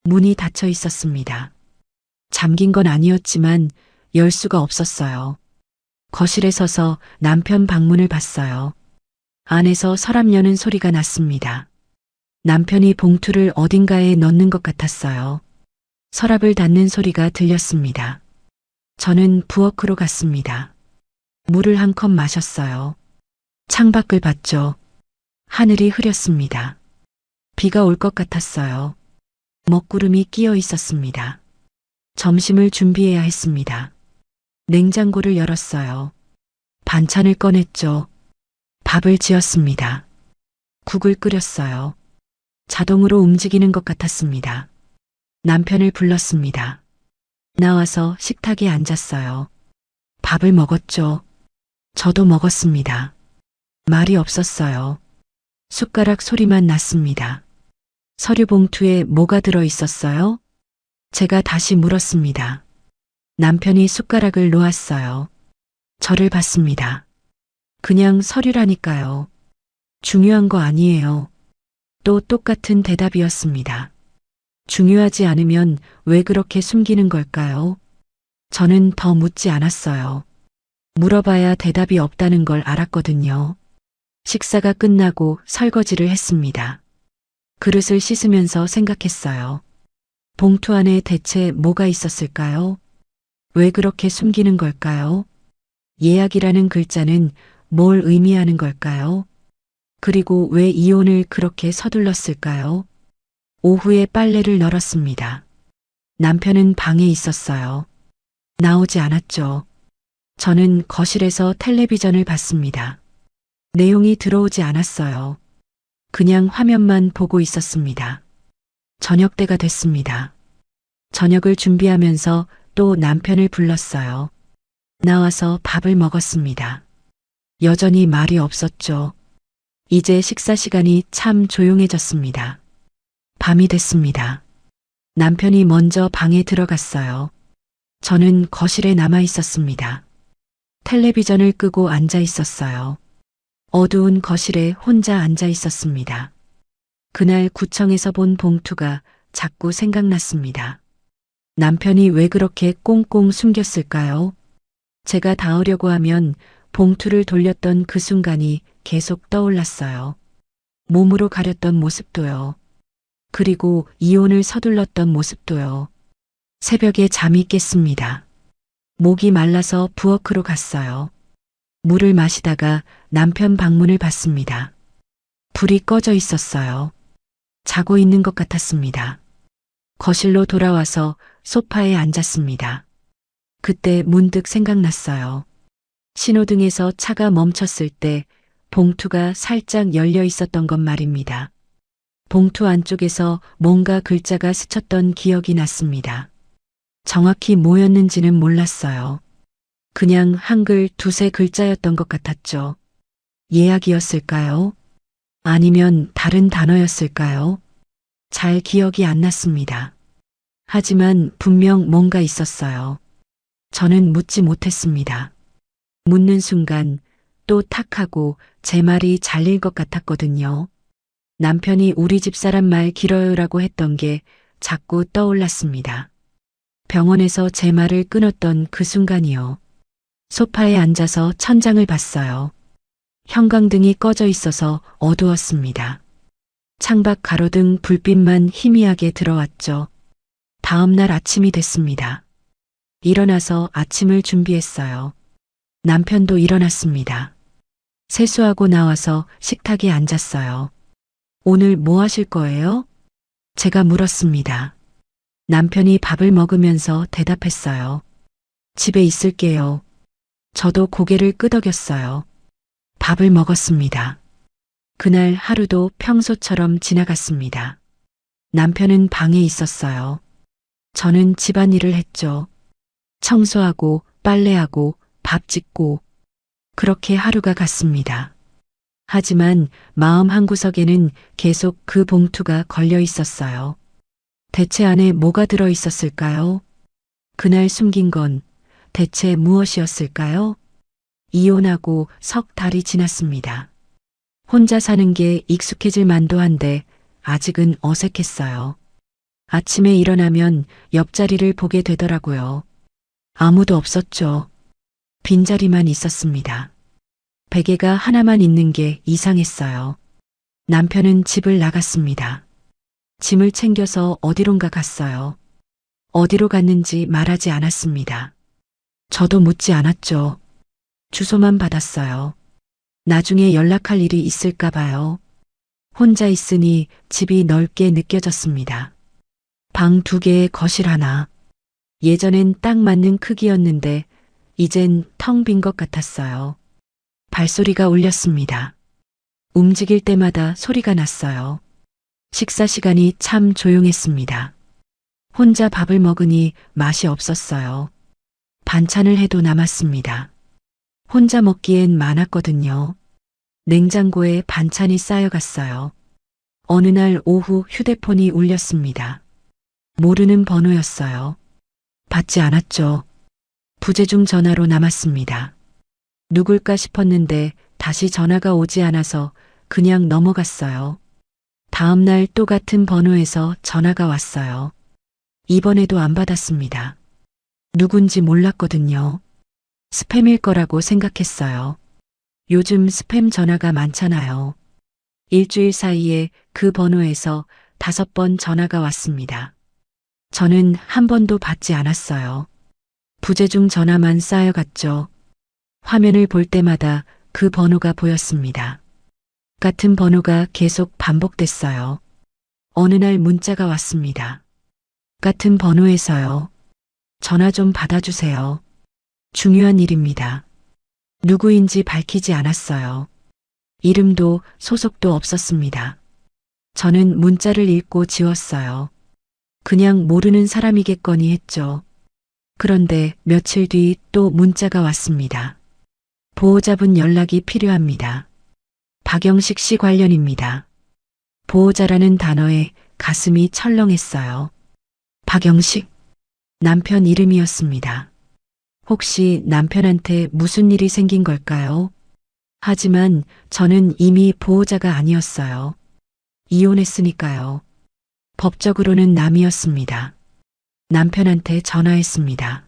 문이 닫혀 있었습니다. 잠긴 건 아니었지만 열 수가 없었어요. 거실에 서서 남편 방문을 봤어요. 안에서 서랍 여는 소리가 났습니다. 남편이 봉투를 어딘가에 넣는 것 같았어요. 서랍을 닫는 소리가 들렸습니다. 저는 부엌으로 갔습니다. 물을 한 컵 마셨어요. 창밖을 봤죠. 하늘이 흐렸습니다. 비가 올 것 같았어요. 먹구름이 끼어 있었습니다. 점심을 준비해야 했습니다. 냉장고를 열었어요. 반찬을 꺼냈죠. 밥을 지었습니다. 국을 끓였어요. 자동으로 움직이는 것 같았습니다. 남편을 불렀습니다. 나와서 식탁에 앉았어요. 밥을 먹었죠. 저도 먹었습니다. 말이 없었어요. 숟가락 소리만 났습니다. 서류 봉투에 뭐가 들어 있었어요? 제가 다시 물었습니다. 남편이 숟가락을 놓았어요. 저를 봤습니다. 그냥 서류라니까요. 중요한 거 아니에요. 또 똑같은 대답이었습니다. 중요하지 않으면 왜 그렇게 숨기는 걸까요? 저는 더 묻지 않았어요. 물어봐야 대답이 없다는 걸 알았거든요. 식사가 끝나고 설거지를 했습니다. 그릇을 씻으면서 생각했어요. 봉투 안에 대체 뭐가 있었을까요? 왜 그렇게 숨기는 걸까요? 예약이라는 글자는 뭘 의미하는 걸까요? 그리고 왜 이혼을 그렇게 서둘렀을까요? 오후에 빨래를 널었습니다. 남편은 방에 있었어요. 나오지 않았죠. 저는 거실에서 텔레비전을 봤습니다. 내용이 들어오지 않았어요. 그냥 화면만 보고 있었습니다. 저녁 때가 됐습니다. 저녁을 준비하면서 또 남편을 불렀어요. 나와서 밥을 먹었습니다. 여전히 말이 없었죠. 이제 식사 시간이 참 조용해졌습니다. 밤이 됐습니다. 남편이 먼저 방에 들어갔어요. 저는 거실에 남아 있었습니다. 텔레비전을 끄고 앉아 있었어요. 어두운 거실에 혼자 앉아 있었습니다. 그날 구청에서 본 봉투가 자꾸 생각났습니다. 남편이 왜 그렇게 꽁꽁 숨겼을까요? 제가 닿으려고 하면 봉투를 돌렸던 그 순간이 계속 떠올랐어요. 몸으로 가렸던 모습도요. 그리고 이혼을 서둘렀던 모습도요. 새벽에 잠이 깼습니다. 목이 말라서 부엌으로 갔어요. 물을 마시다가 남편 방문을 받습니다. 불이 꺼져 있었어요. 자고 있는 것 같았습니다. 거실로 돌아와서 소파에 앉았습니다. 그때 문득 생각났어요. 신호등에서 차가 멈췄을 때 봉투가 살짝 열려 있었던 것 말입니다. 봉투 안쪽에서 뭔가 글자가 스쳤던 기억이 났습니다. 정확히 뭐였는지는 몰랐어요. 그냥 한글 두세 글자였던 것 같았죠. 예약이었을까요? 아니면 다른 단어였을까요? 잘 기억이 안 났습니다. 하지만 분명 뭔가 있었어요. 저는 묻지 못했습니다. 묻는 순간 또 탁 하고 제 말이 잘릴 것 같았거든요. 남편이 우리 집사람 말 길어요라고 했던 게 자꾸 떠올랐습니다. 병원에서 제 말을 끊었던 그 순간이요. 소파에 앉아서 천장을 봤어요. 형광등이 꺼져 있어서 어두웠습니다. 창밖 가로등 불빛만 희미하게 들어왔죠. 다음 날 아침이 됐습니다. 일어나서 아침을 준비했어요. 남편도 일어났습니다. 세수하고 나와서 식탁에 앉았어요. 오늘 뭐 하실 거예요? 제가 물었습니다. 남편이 밥을 먹으면서 대답했어요. 집에 있을게요. 저도 고개를 끄덕였어요. 밥을 먹었습니다. 그날 하루도 평소처럼 지나갔습니다. 남편은 방에 있었어요. 저는 집안일을 했죠. 청소하고 빨래하고 밥 짓고 그렇게 하루가 갔습니다. 하지만 마음 한구석에는 계속 그 봉투가 걸려 있었어요. 대체 안에 뭐가 들어 있었을까요? 그날 숨긴 건 대체 무엇이었을까요? 이혼하고 석 달이 지났습니다. 혼자 사는 게 익숙해질 만도 한데 아직은 어색했어요. 아침에 일어나면 옆자리를 보게 되더라고요. 아무도 없었죠. 빈자리만 있었습니다. 베개가 하나만 있는 게 이상했어요. 남편은 집을 나갔습니다. 짐을 챙겨서 어디론가 갔어요. 어디로 갔는지 말하지 않았습니다. 저도 묻지 않았죠. 주소만 받았어요. 나중에 연락할 일이 있을까 봐요. 혼자 있으니 집이 넓게 느껴졌습니다. 방 2개에 거실 하나. 예전엔 딱 맞는 크기였는데 이젠 텅 빈 것 같았어요. 발소리가 울렸습니다. 움직일 때마다 소리가 났어요. 식사 시간이 참 조용했습니다. 혼자 밥을 먹으니 맛이 없었어요. 반찬을 해도 남았습니다. 혼자 먹기엔 많았거든요. 냉장고에 반찬이 쌓여갔어요. 어느 날 오후 휴대폰이 울렸습니다. 모르는 번호였어요. 받지 않았죠. 부재중 전화로 남았습니다. 누굴까 싶었는데 다시 전화가 오지 않아서 그냥 넘어갔어요. 다음 날 또 같은 번호에서 전화가 왔어요. 이번에도 안 받았습니다. 누군지 몰랐거든요. 스팸일 거라고 생각했어요. 요즘 스팸 전화가 많잖아요. 일주일 사이에 그 번호에서 5번 전화가 왔습니다. 저는 한 번도 받지 않았어요. 부재중 전화만 쌓여갔죠. 화면을 볼 때마다 그 번호가 보였습니다. 같은 번호가 계속 반복됐어요. 어느 날 문자가 왔습니다. 같은 번호에서요. 전화 좀 받아주세요. 중요한 일입니다. 누구인지 밝히지 않았어요. 이름도 소속도 없었습니다. 저는 문자를 읽고 지웠어요. 그냥 모르는 사람이겠거니 했죠. 그런데 며칠 뒤 또 문자가 왔습니다. 보호자분 연락이 필요합니다. 박영식 씨 관련입니다. 보호자라는 단어에 가슴이 철렁했어요. 박영식, 남편 이름이었습니다. 혹시 남편한테 무슨 일이 생긴 걸까요? 하지만 저는 이미 보호자가 아니었어요. 이혼했으니까요. 법적으로는 남이었습니다. 남편한테 전화했습니다.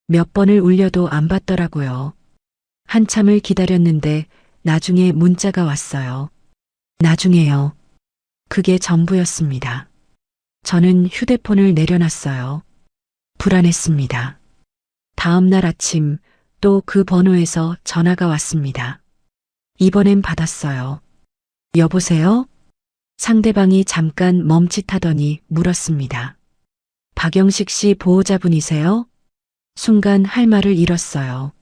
몇 번을 울려도 안 받더라고요. 한참을 기다렸는데 나중에 문자가 왔어요. 나중에요. 그게 전부였습니다. 저는 휴대폰을 내려놨어요. 불안했습니다. 다음 날 아침 또 그 번호에서 전화가 왔습니다. 이번엔 받았어요. 여보세요? 상대방이 잠깐 멈칫하더니 물었습니다. 박영식 씨 보호자분이세요? 순간 할 말을 잃었어요.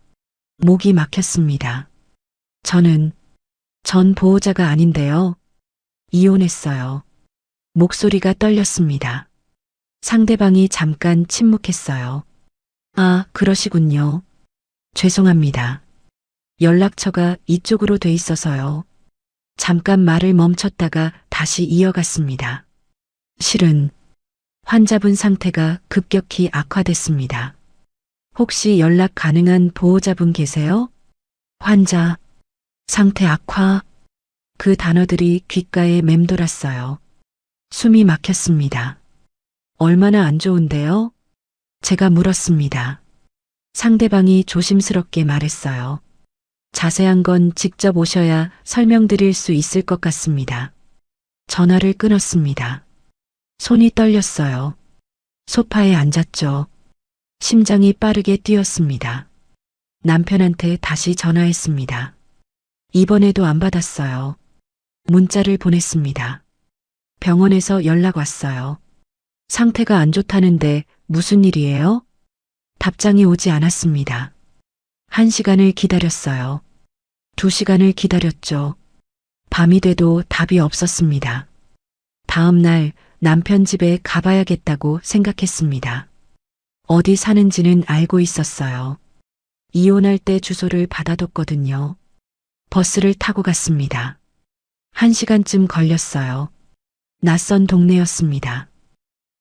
목이 막혔습니다. 전 보호자가 아닌데요. 이혼했어요. 목소리가 떨렸습니다. 상대방이 잠깐 침묵했어요. 아, 그러시군요. 죄송합니다. 연락처가 이쪽으로 돼 있어서요. 잠깐 말을 멈췄다가 다시 이어갔습니다. 실은 환자분 상태가 급격히 악화됐습니다. 혹시 연락 가능한 보호자분 계세요? 환자, 상태 악화. 그 단어들이 귓가에 맴돌았어요. 숨이 막혔습니다. 얼마나 안 좋은데요? 제가 물었습니다. 상대방이 조심스럽게 말했어요. 자세한 건 직접 오셔야 설명드릴 수 있을 것 같습니다. 전화를 끊었습니다. 손이 떨렸어요. 소파에 앉았죠. 심장이 빠르게 뛰었습니다. 남편한테 다시 전화했습니다. 이번에도 안 받았어요. 문자를 보냈습니다. 병원에서 연락 왔어요. 상태가 안 좋다는데 무슨 일이에요? 답장이 오지 않았습니다. 1시간을 기다렸어요. 2시간을 기다렸죠. 밤이 돼도 답이 없었습니다. 다음 날 남편 집에 가봐야겠다고 생각했습니다. 어디 사는지는 알고 있었어요. 이혼할 때 주소를 받아뒀거든요. 버스를 타고 갔습니다. 1시간쯤 걸렸어요. 낯선 동네였습니다.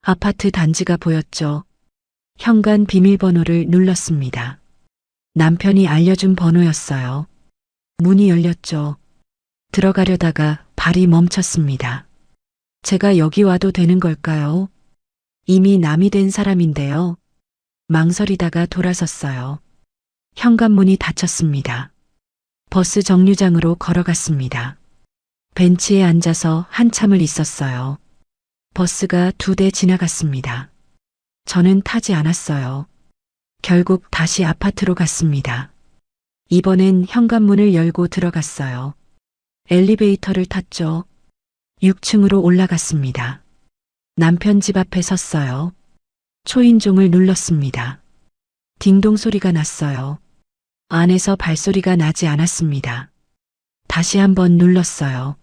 아파트 단지가 보였죠. 현관 비밀번호를 눌렀습니다. 남편이 알려준 번호였어요. 문이 열렸죠. 들어가려다가 발이 멈췄습니다. 제가 여기 와도 되는 걸까요? 이미 남이 된 사람인데요. 망설이다가 돌아섰어요. 현관문이 닫혔습니다. 버스 정류장으로 걸어갔습니다. 벤치에 앉아서 한참을 있었어요. 버스가 2대 지나갔습니다. 저는 타지 않았어요. 결국 다시 아파트로 갔습니다. 이번엔 현관문을 열고 들어갔어요. 엘리베이터를 탔죠. 6층으로 올라갔습니다. 남편 집 앞에 섰어요. 초인종을 눌렀습니다. 딩동 소리가 났어요. 안에서 발소리가 나지 않았습니다. 다시 한번 눌렀어요.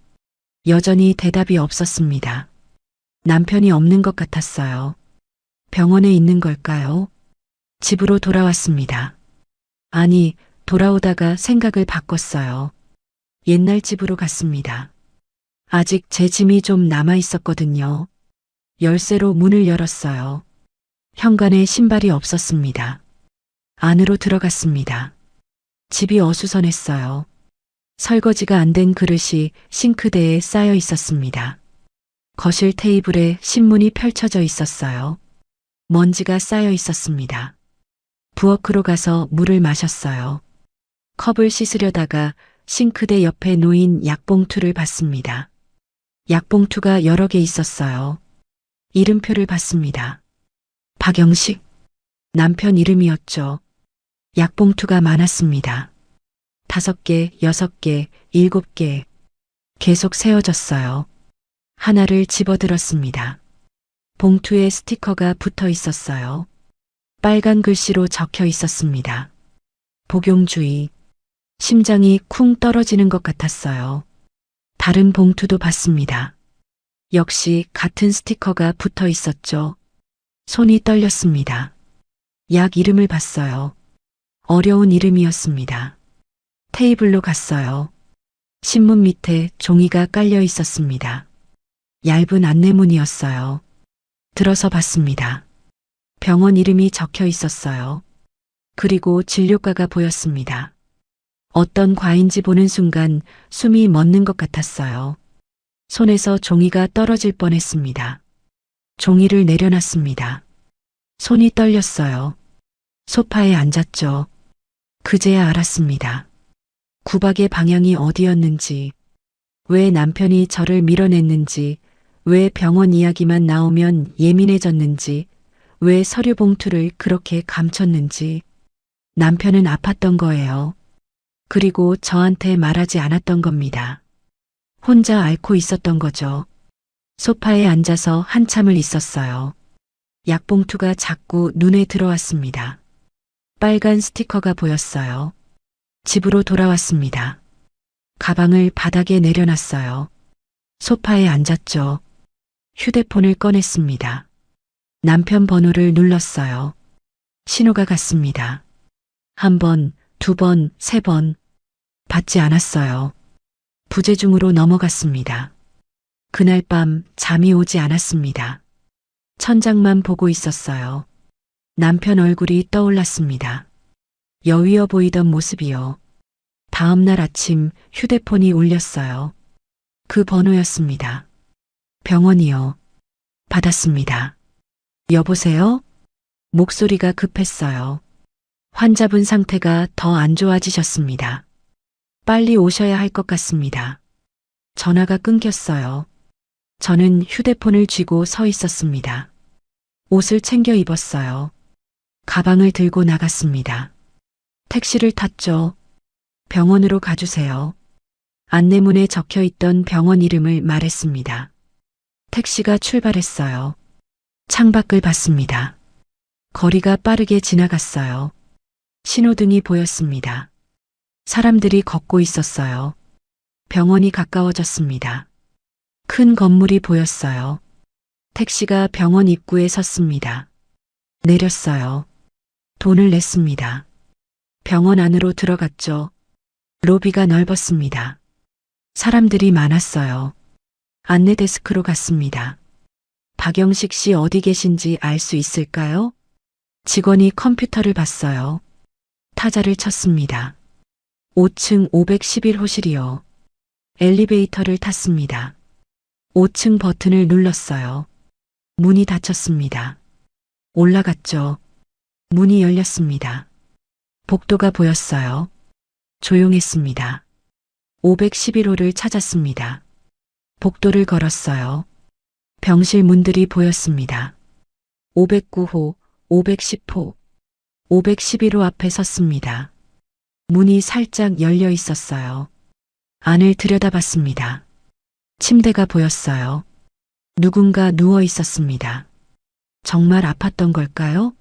여전히 대답이 없었습니다. 남편이 없는 것 같았어요. 병원에 있는 걸까요? 집으로 돌아왔습니다. 아니, 돌아오다가 생각을 바꿨어요. 옛날 집으로 갔습니다. 아직 제 짐이 좀 남아 있었거든요. 열쇠로 문을 열었어요. 현관에 신발이 없었습니다. 안으로 들어갔습니다. 집이 어수선했어요. 설거지가 안 된 그릇이 싱크대에 쌓여 있었습니다. 거실 테이블에 신문이 펼쳐져 있었어요. 먼지가 쌓여 있었습니다. 부엌으로 가서 물을 마셨어요. 컵을 씻으려다가 싱크대 옆에 놓인 약봉투를 봤습니다. 약봉투가 여러 개 있었어요. 이름표를 봤습니다. 박영식, 남편 이름이었죠. 약봉투가 많았습니다. 5개, 6개, 7개. 계속 세워졌어요. 하나를 집어들었습니다. 봉투에 스티커가 붙어 있었어요. 빨간 글씨로 적혀 있었습니다. 복용주의. 심장이 쿵 떨어지는 것 같았어요. 다른 봉투도 봤습니다. 역시 같은 스티커가 붙어 있었죠. 손이 떨렸습니다. 약 이름을 봤어요. 어려운 이름이었습니다. 테이블로 갔어요. 신문 밑에 종이가 깔려 있었습니다. 얇은 안내문이었어요. 들어서 봤습니다. 병원 이름이 적혀 있었어요. 그리고 진료과가 보였습니다. 어떤 과인지 보는 순간 숨이 멎는 것 같았어요. 손에서 종이가 떨어질 뻔했습니다. 종이를 내려놨습니다. 손이 떨렸어요. 소파에 앉았죠. 그제야 알았습니다. 구박의 방향이 어디였는지, 왜 남편이 저를 밀어냈는지, 왜 병원 이야기만 나오면 예민해졌는지, 왜 서류 봉투를 그렇게 감췄는지. 남편은 아팠던 거예요. 그리고 저한테 말하지 않았던 겁니다. 혼자 앓고 있었던 거죠. 소파에 앉아서 한참을 있었어요. 약봉투가 자꾸 눈에 들어왔습니다. 빨간 스티커가 보였어요. 집으로 돌아왔습니다. 가방을 바닥에 내려놨어요. 소파에 앉았죠. 휴대폰을 꺼냈습니다. 남편 번호를 눌렀어요. 신호가 갔습니다. 1번, 2번, 3번. 받지 않았어요. 부재중으로 넘어갔습니다. 그날 밤 잠이 오지 않았습니다. 천장만 보고 있었어요. 남편 얼굴이 떠올랐습니다. 여위어 보이던 모습이요. 다음 날 아침 휴대폰이 울렸어요. 그 번호였습니다. 병원이요. 받았습니다. 여보세요? 목소리가 급했어요. 환자분 상태가 더 안 좋아지셨습니다. 빨리 오셔야 할 것 같습니다. 전화가 끊겼어요. 저는 휴대폰을 쥐고 서 있었습니다. 옷을 챙겨 입었어요. 가방을 들고 나갔습니다. 택시를 탔죠. 병원으로 가주세요. 안내문에 적혀 있던 병원 이름을 말했습니다. 택시가 출발했어요. 창밖을 봤습니다. 거리가 빠르게 지나갔어요. 신호등이 보였습니다. 사람들이 걷고 있었어요. 병원이 가까워졌습니다. 큰 건물이 보였어요. 택시가 병원 입구에 섰습니다. 내렸어요. 돈을 냈습니다. 병원 안으로 들어갔죠. 로비가 넓었습니다. 사람들이 많았어요. 안내 데스크로 갔습니다. 박영식 씨 어디 계신지 알 수 있을까요? 직원이 컴퓨터를 봤어요. 타자를 쳤습니다. 5층 511호실이요. 엘리베이터를 탔습니다. 5층 버튼을 눌렀어요. 문이 닫혔습니다. 올라갔죠. 문이 열렸습니다. 복도가 보였어요. 조용했습니다. 511호를 찾았습니다. 복도를 걸었어요. 병실 문들이 보였습니다. 509호, 510호, 511호 앞에 섰습니다. 문이 살짝 열려 있었어요. 안을 들여다봤습니다. 침대가 보였어요. 누군가 누워 있었습니다. 정말 아팠던 걸까요?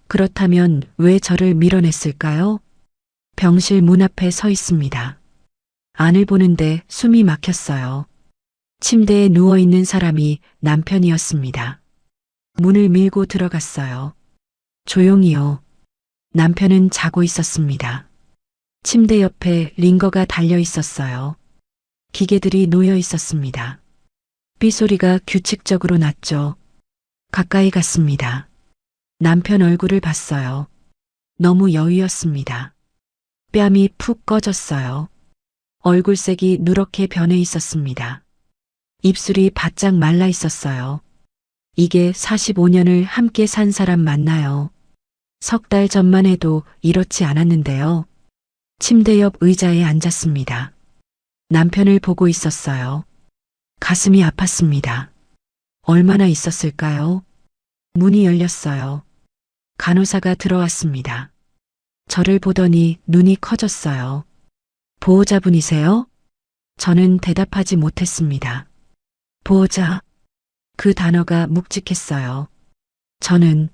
그렇다면 왜 저를 밀어냈을까요? 병실 문 앞에 서 있습니다. 안을 보는데 숨이 막혔어요. 침대에 누워 있는 사람이 남편이었습니다. 문을 밀고 들어갔어요. 조용히요. 남편은 자고 있었습니다. 침대 옆에 링거가 달려 있었어요. 기계들이 놓여 있었습니다. 삐소리가 규칙적으로 났죠. 가까이 갔습니다. 남편 얼굴을 봤어요. 너무 여위였습니다. 뺨이 푹 꺼졌어요. 얼굴색이 누렇게 변해 있었습니다. 입술이 바짝 말라 있었어요. 이게 45년을 함께 산 사람 맞나요? 석 달 전만 해도 이렇지 않았는데요. 침대 옆 의자에 앉았습니다. 남편을 보고 있었어요. 가슴이 아팠습니다. 얼마나 있었을까요? 문이 열렸어요. 간호사가 들어왔습니다. 저를 보더니 눈이 커졌어요. 보호자분이세요? 저는 대답하지 못했습니다. 보호자. 그 단어가 묵직했어요. 저는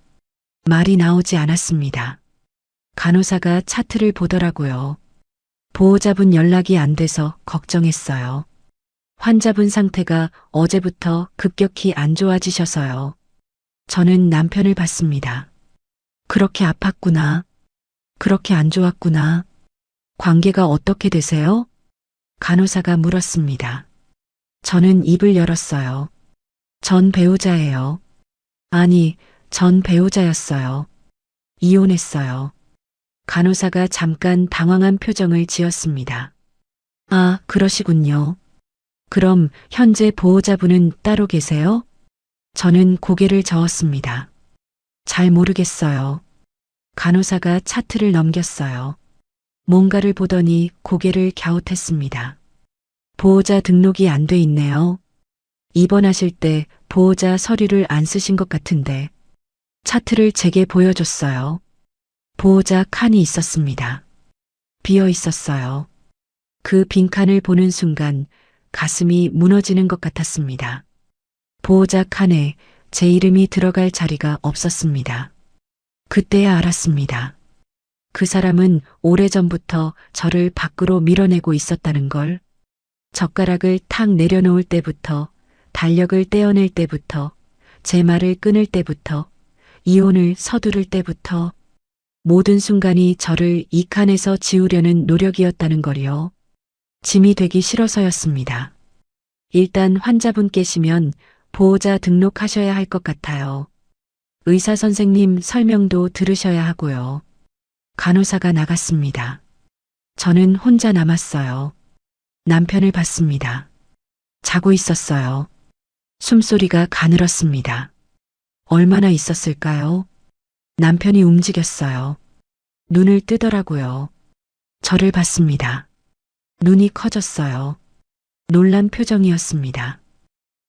말이 나오지 않았습니다. 간호사가 차트를 보더라고요. 보호자분 연락이 안 돼서 걱정했어요. 환자분 상태가 어제부터 급격히 안 좋아지셔서요. 저는 남편을 봤습니다. 그렇게 아팠구나. 그렇게 안 좋았구나. 관계가 어떻게 되세요? 간호사가 물었습니다. 저는 입을 열었어요. 전 배우자예요. 아니, 전 배우자였어요. 이혼했어요. 간호사가 잠깐 당황한 표정을 지었습니다. 아, 그러시군요. 그럼 현재 보호자분은 따로 계세요? 저는 고개를 저었습니다. 잘 모르겠어요. 간호사가 차트를 넘겼어요. 뭔가를 보더니 고개를 갸웃했습니다. 보호자 등록이 안 돼 있네요. 입원하실 때 보호자 서류를 안 쓰신 것 같은데. 차트를 제게 보여줬어요. 보호자 칸이 있었습니다. 비어 있었어요. 그 빈칸을 보는 순간 가슴이 무너지는 것 같았습니다. 보호자 칸에 제 이름이 들어갈 자리가 없었습니다. 그때야 알았습니다. 그 사람은 오래전부터 저를 밖으로 밀어내고 있었다는 걸. 젓가락을 탁 내려놓을 때부터, 달력을 떼어낼 때부터, 제 말을 끊을 때부터, 이혼을 서두를 때부터 모든 순간이 저를 이 칸에서 지우려는 노력이었다는 걸요. 짐이 되기 싫어서였습니다. 일단 환자분 계시면 보호자 등록하셔야 할 것 같아요. 의사 선생님 설명도 들으셔야 하고요. 간호사가 나갔습니다. 저는 혼자 남았어요. 남편을 봤습니다. 자고 있었어요. 숨소리가 가늘었습니다. 얼마나 있었을까요? 남편이 움직였어요. 눈을 뜨더라고요. 저를 봤습니다. 눈이 커졌어요. 놀란 표정이었습니다.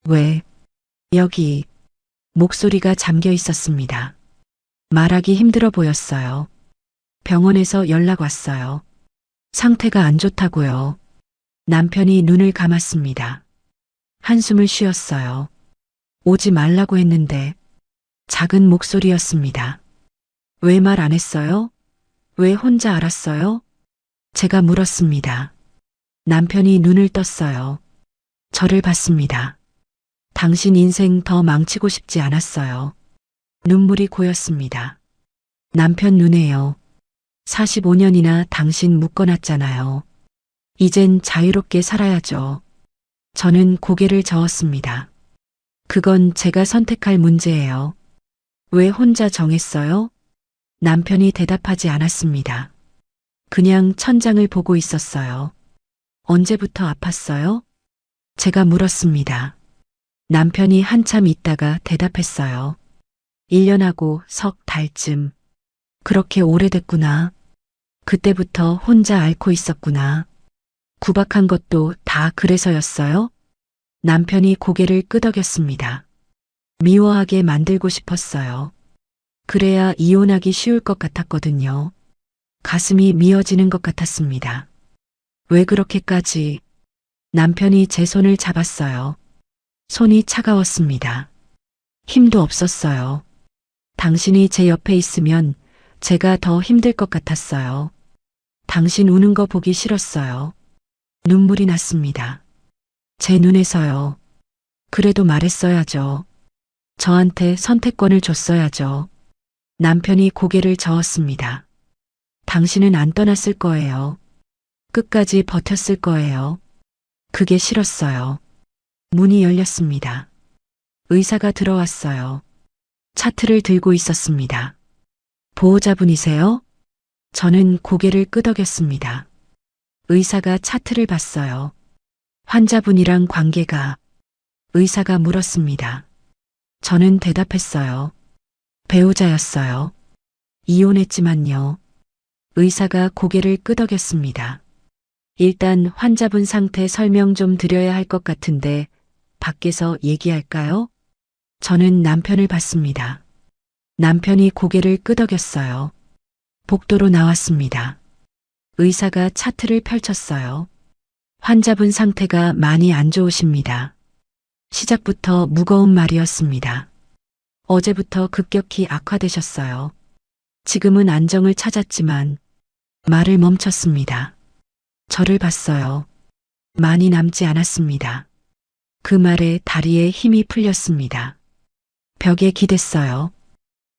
왜? 여기. 목소리가 잠겨 있었습니다. 말하기 힘들어 보였어요. 병원에서 연락 왔어요. 상태가 안 좋다고요. 남편이 눈을 감았습니다. 한숨을 쉬었어요. 오지 말라고 했는데. 작은 목소리였습니다. 왜 말 안 했어요? 왜 혼자 알았어요? 제가 물었습니다. 남편이 눈을 떴어요. 저를 봤습니다. 당신 인생 더 망치고 싶지 않았어요. 눈물이 고였습니다. 남편 눈에요. 45년이나 당신 묶어놨잖아요. 이젠 자유롭게 살아야죠. 저는 고개를 저었습니다. 그건 제가 선택할 문제예요. 왜 혼자 정했어요? 남편이 대답하지 않았습니다. 그냥 천장을 보고 있었어요. 언제부터 아팠어요? 제가 물었습니다. 남편이 한참 있다가 대답했어요. 1년하고 석 달쯤. 그렇게 오래됐구나. 그때부터 혼자 앓고 있었구나. 구박한 것도 다 그래서였어요? 남편이 고개를 끄덕였습니다. 미워하게 만들고 싶었어요. 그래야 이혼하기 쉬울 것 같았거든요. 가슴이 미어지는 것 같았습니다. 왜 그렇게까지? 남편이 제 손을 잡았어요. 손이 차가웠습니다. 힘도 없었어요. 당신이 제 옆에 있으면 제가 더 힘들 것 같았어요. 당신 우는 거 보기 싫었어요. 눈물이 났습니다. 제 눈에서요. 그래도 말했어야죠. 저한테 선택권을 줬어야죠. 남편이 고개를 저었습니다. 당신은 안 떠났을 거예요. 끝까지 버텼을 거예요. 그게 싫었어요. 문이 열렸습니다. 의사가 들어왔어요. 차트를 들고 있었습니다. 보호자분이세요? 저는 고개를 끄덕였습니다. 의사가 차트를 봤어요. 환자분이랑 관계가. 의사가 물었습니다. 저는 대답했어요. 배우자였어요. 이혼했지만요. 의사가 고개를 끄덕였습니다. 일단 환자분 상태 설명 좀 드려야 할 것 같은데 밖에서 얘기할까요? 저는 남편을 봤습니다. 남편이 고개를 끄덕였어요. 복도로 나왔습니다. 의사가 차트를 펼쳤어요. 환자분 상태가 많이 안 좋으십니다. 시작부터 무거운 말이었습니다. 어제부터 급격히 악화되셨어요. 지금은 안정을 찾았지만 말을 멈췄습니다. 저를 봤어요. 많이 남지 않았습니다. 그 말에 다리에 힘이 풀렸습니다. 벽에 기댔어요.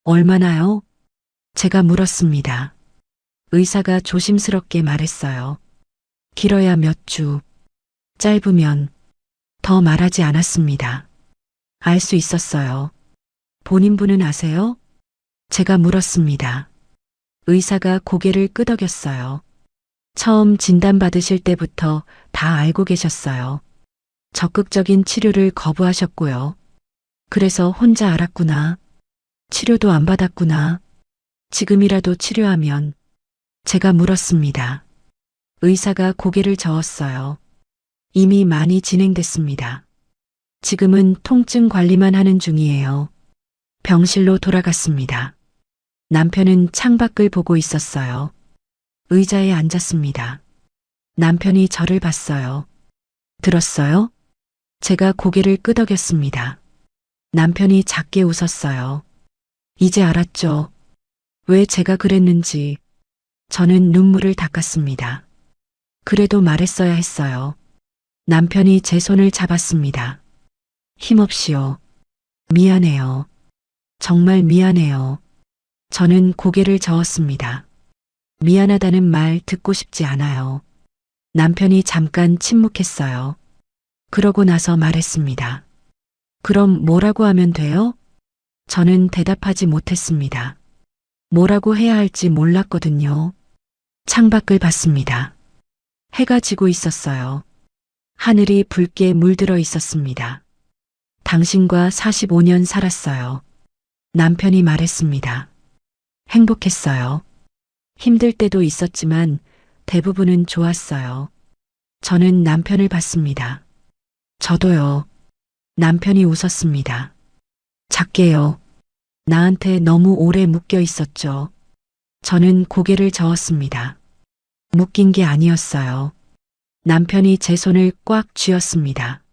얼마나요? 제가 물었습니다. 의사가 조심스럽게 말했어요. 길어야 몇 주, 짧으면 더 말하지 않았습니다. 알 수 있었어요. 본인분은 아세요? 제가 물었습니다. 의사가 고개를 끄덕였어요. 처음 진단받으실 때부터 다 알고 계셨어요. 적극적인 치료를 거부하셨고요. 그래서 혼자 알았구나. 치료도 안 받았구나. 지금이라도 치료하면. 제가 물었습니다. 의사가 고개를 저었어요. 이미 많이 진행됐습니다. 지금은 통증 관리만 하는 중이에요. 병실로 돌아갔습니다. 남편은 창밖을 보고 있었어요. 의자에 앉았습니다. 남편이 저를 봤어요. 들었어요? 제가 고개를 끄덕였습니다. 남편이 작게 웃었어요. 이제 알았죠. 왜 제가 그랬는지. 저는 눈물을 닦았습니다. 그래도 말했어야 했어요. 남편이 제 손을 잡았습니다. 힘없이요. 미안해요. 정말 미안해요. 저는 고개를 저었습니다. 미안하다는 말 듣고 싶지 않아요. 남편이 잠깐 침묵했어요. 그러고 나서 말했습니다. 그럼 뭐라고 하면 돼요? 저는 대답하지 못했습니다. 뭐라고 해야 할지 몰랐거든요. 창밖을 봤습니다. 해가 지고 있었어요. 하늘이 붉게 물들어 있었습니다. 당신과 45년 살았어요. 남편이 말했습니다. 행복했어요. 힘들 때도 있었지만 대부분은 좋았어요. 저는 남편을 봤습니다. 저도요. 남편이 웃었습니다. 작게요. 나한테 너무 오래 묶여 있었죠. 저는 고개를 저었습니다. 묶인 게 아니었어요. 남편이 제 손을 꽉 쥐었습니다.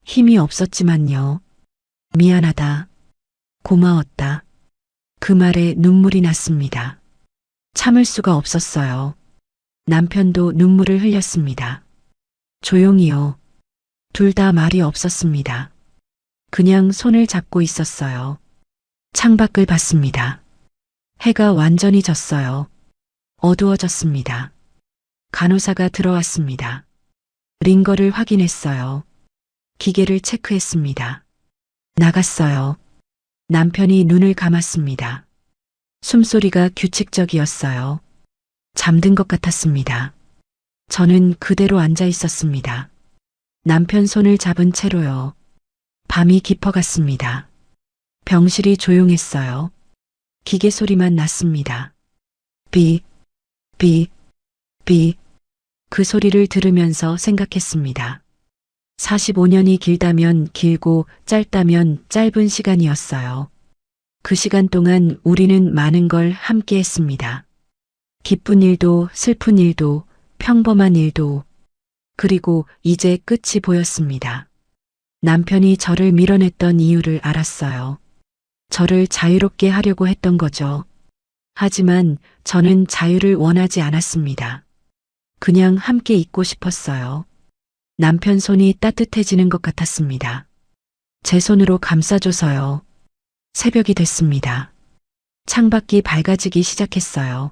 힘이 없었지만요. 미안하다. 고마웠다. 그 말에 눈물이 났습니다. 참을 수가 없었어요. 남편도 눈물을 흘렸습니다. 조용히요. 둘 다 말이 없었습니다. 그냥 손을 잡고 있었어요. 창밖을 봤습니다. 해가 완전히 졌어요. 어두워졌습니다. 간호사가 들어왔습니다. 링거를 확인했어요. 기계를 체크했습니다. 나갔어요. 남편이 눈을 감았습니다. 숨소리가 규칙적이었어요. 잠든 것 같았습니다. 저는 그대로 앉아 있었습니다. 남편 손을 잡은 채로요. 밤이 깊어갔습니다. 병실이 조용했어요. 기계 소리만 났습니다. 비, 비, 비. 그 소리를 들으면서 생각했습니다. 45년이 길다면 길고 짧다면 짧은 시간이었어요. 그 시간 동안 우리는 많은 걸 함께 했습니다. 기쁜 일도 슬픈 일도 평범한 일도. 그리고 이제 끝이 보였습니다. 남편이 저를 밀어냈던 이유를 알았어요. 저를 자유롭게 하려고 했던 거죠. 하지만 저는 자유를 원하지 않았습니다. 그냥 함께 있고 싶었어요. 남편 손이 따뜻해지는 것 같았습니다. 제 손으로 감싸줘서요. 새벽이 됐습니다. 창밖이 밝아지기 시작했어요.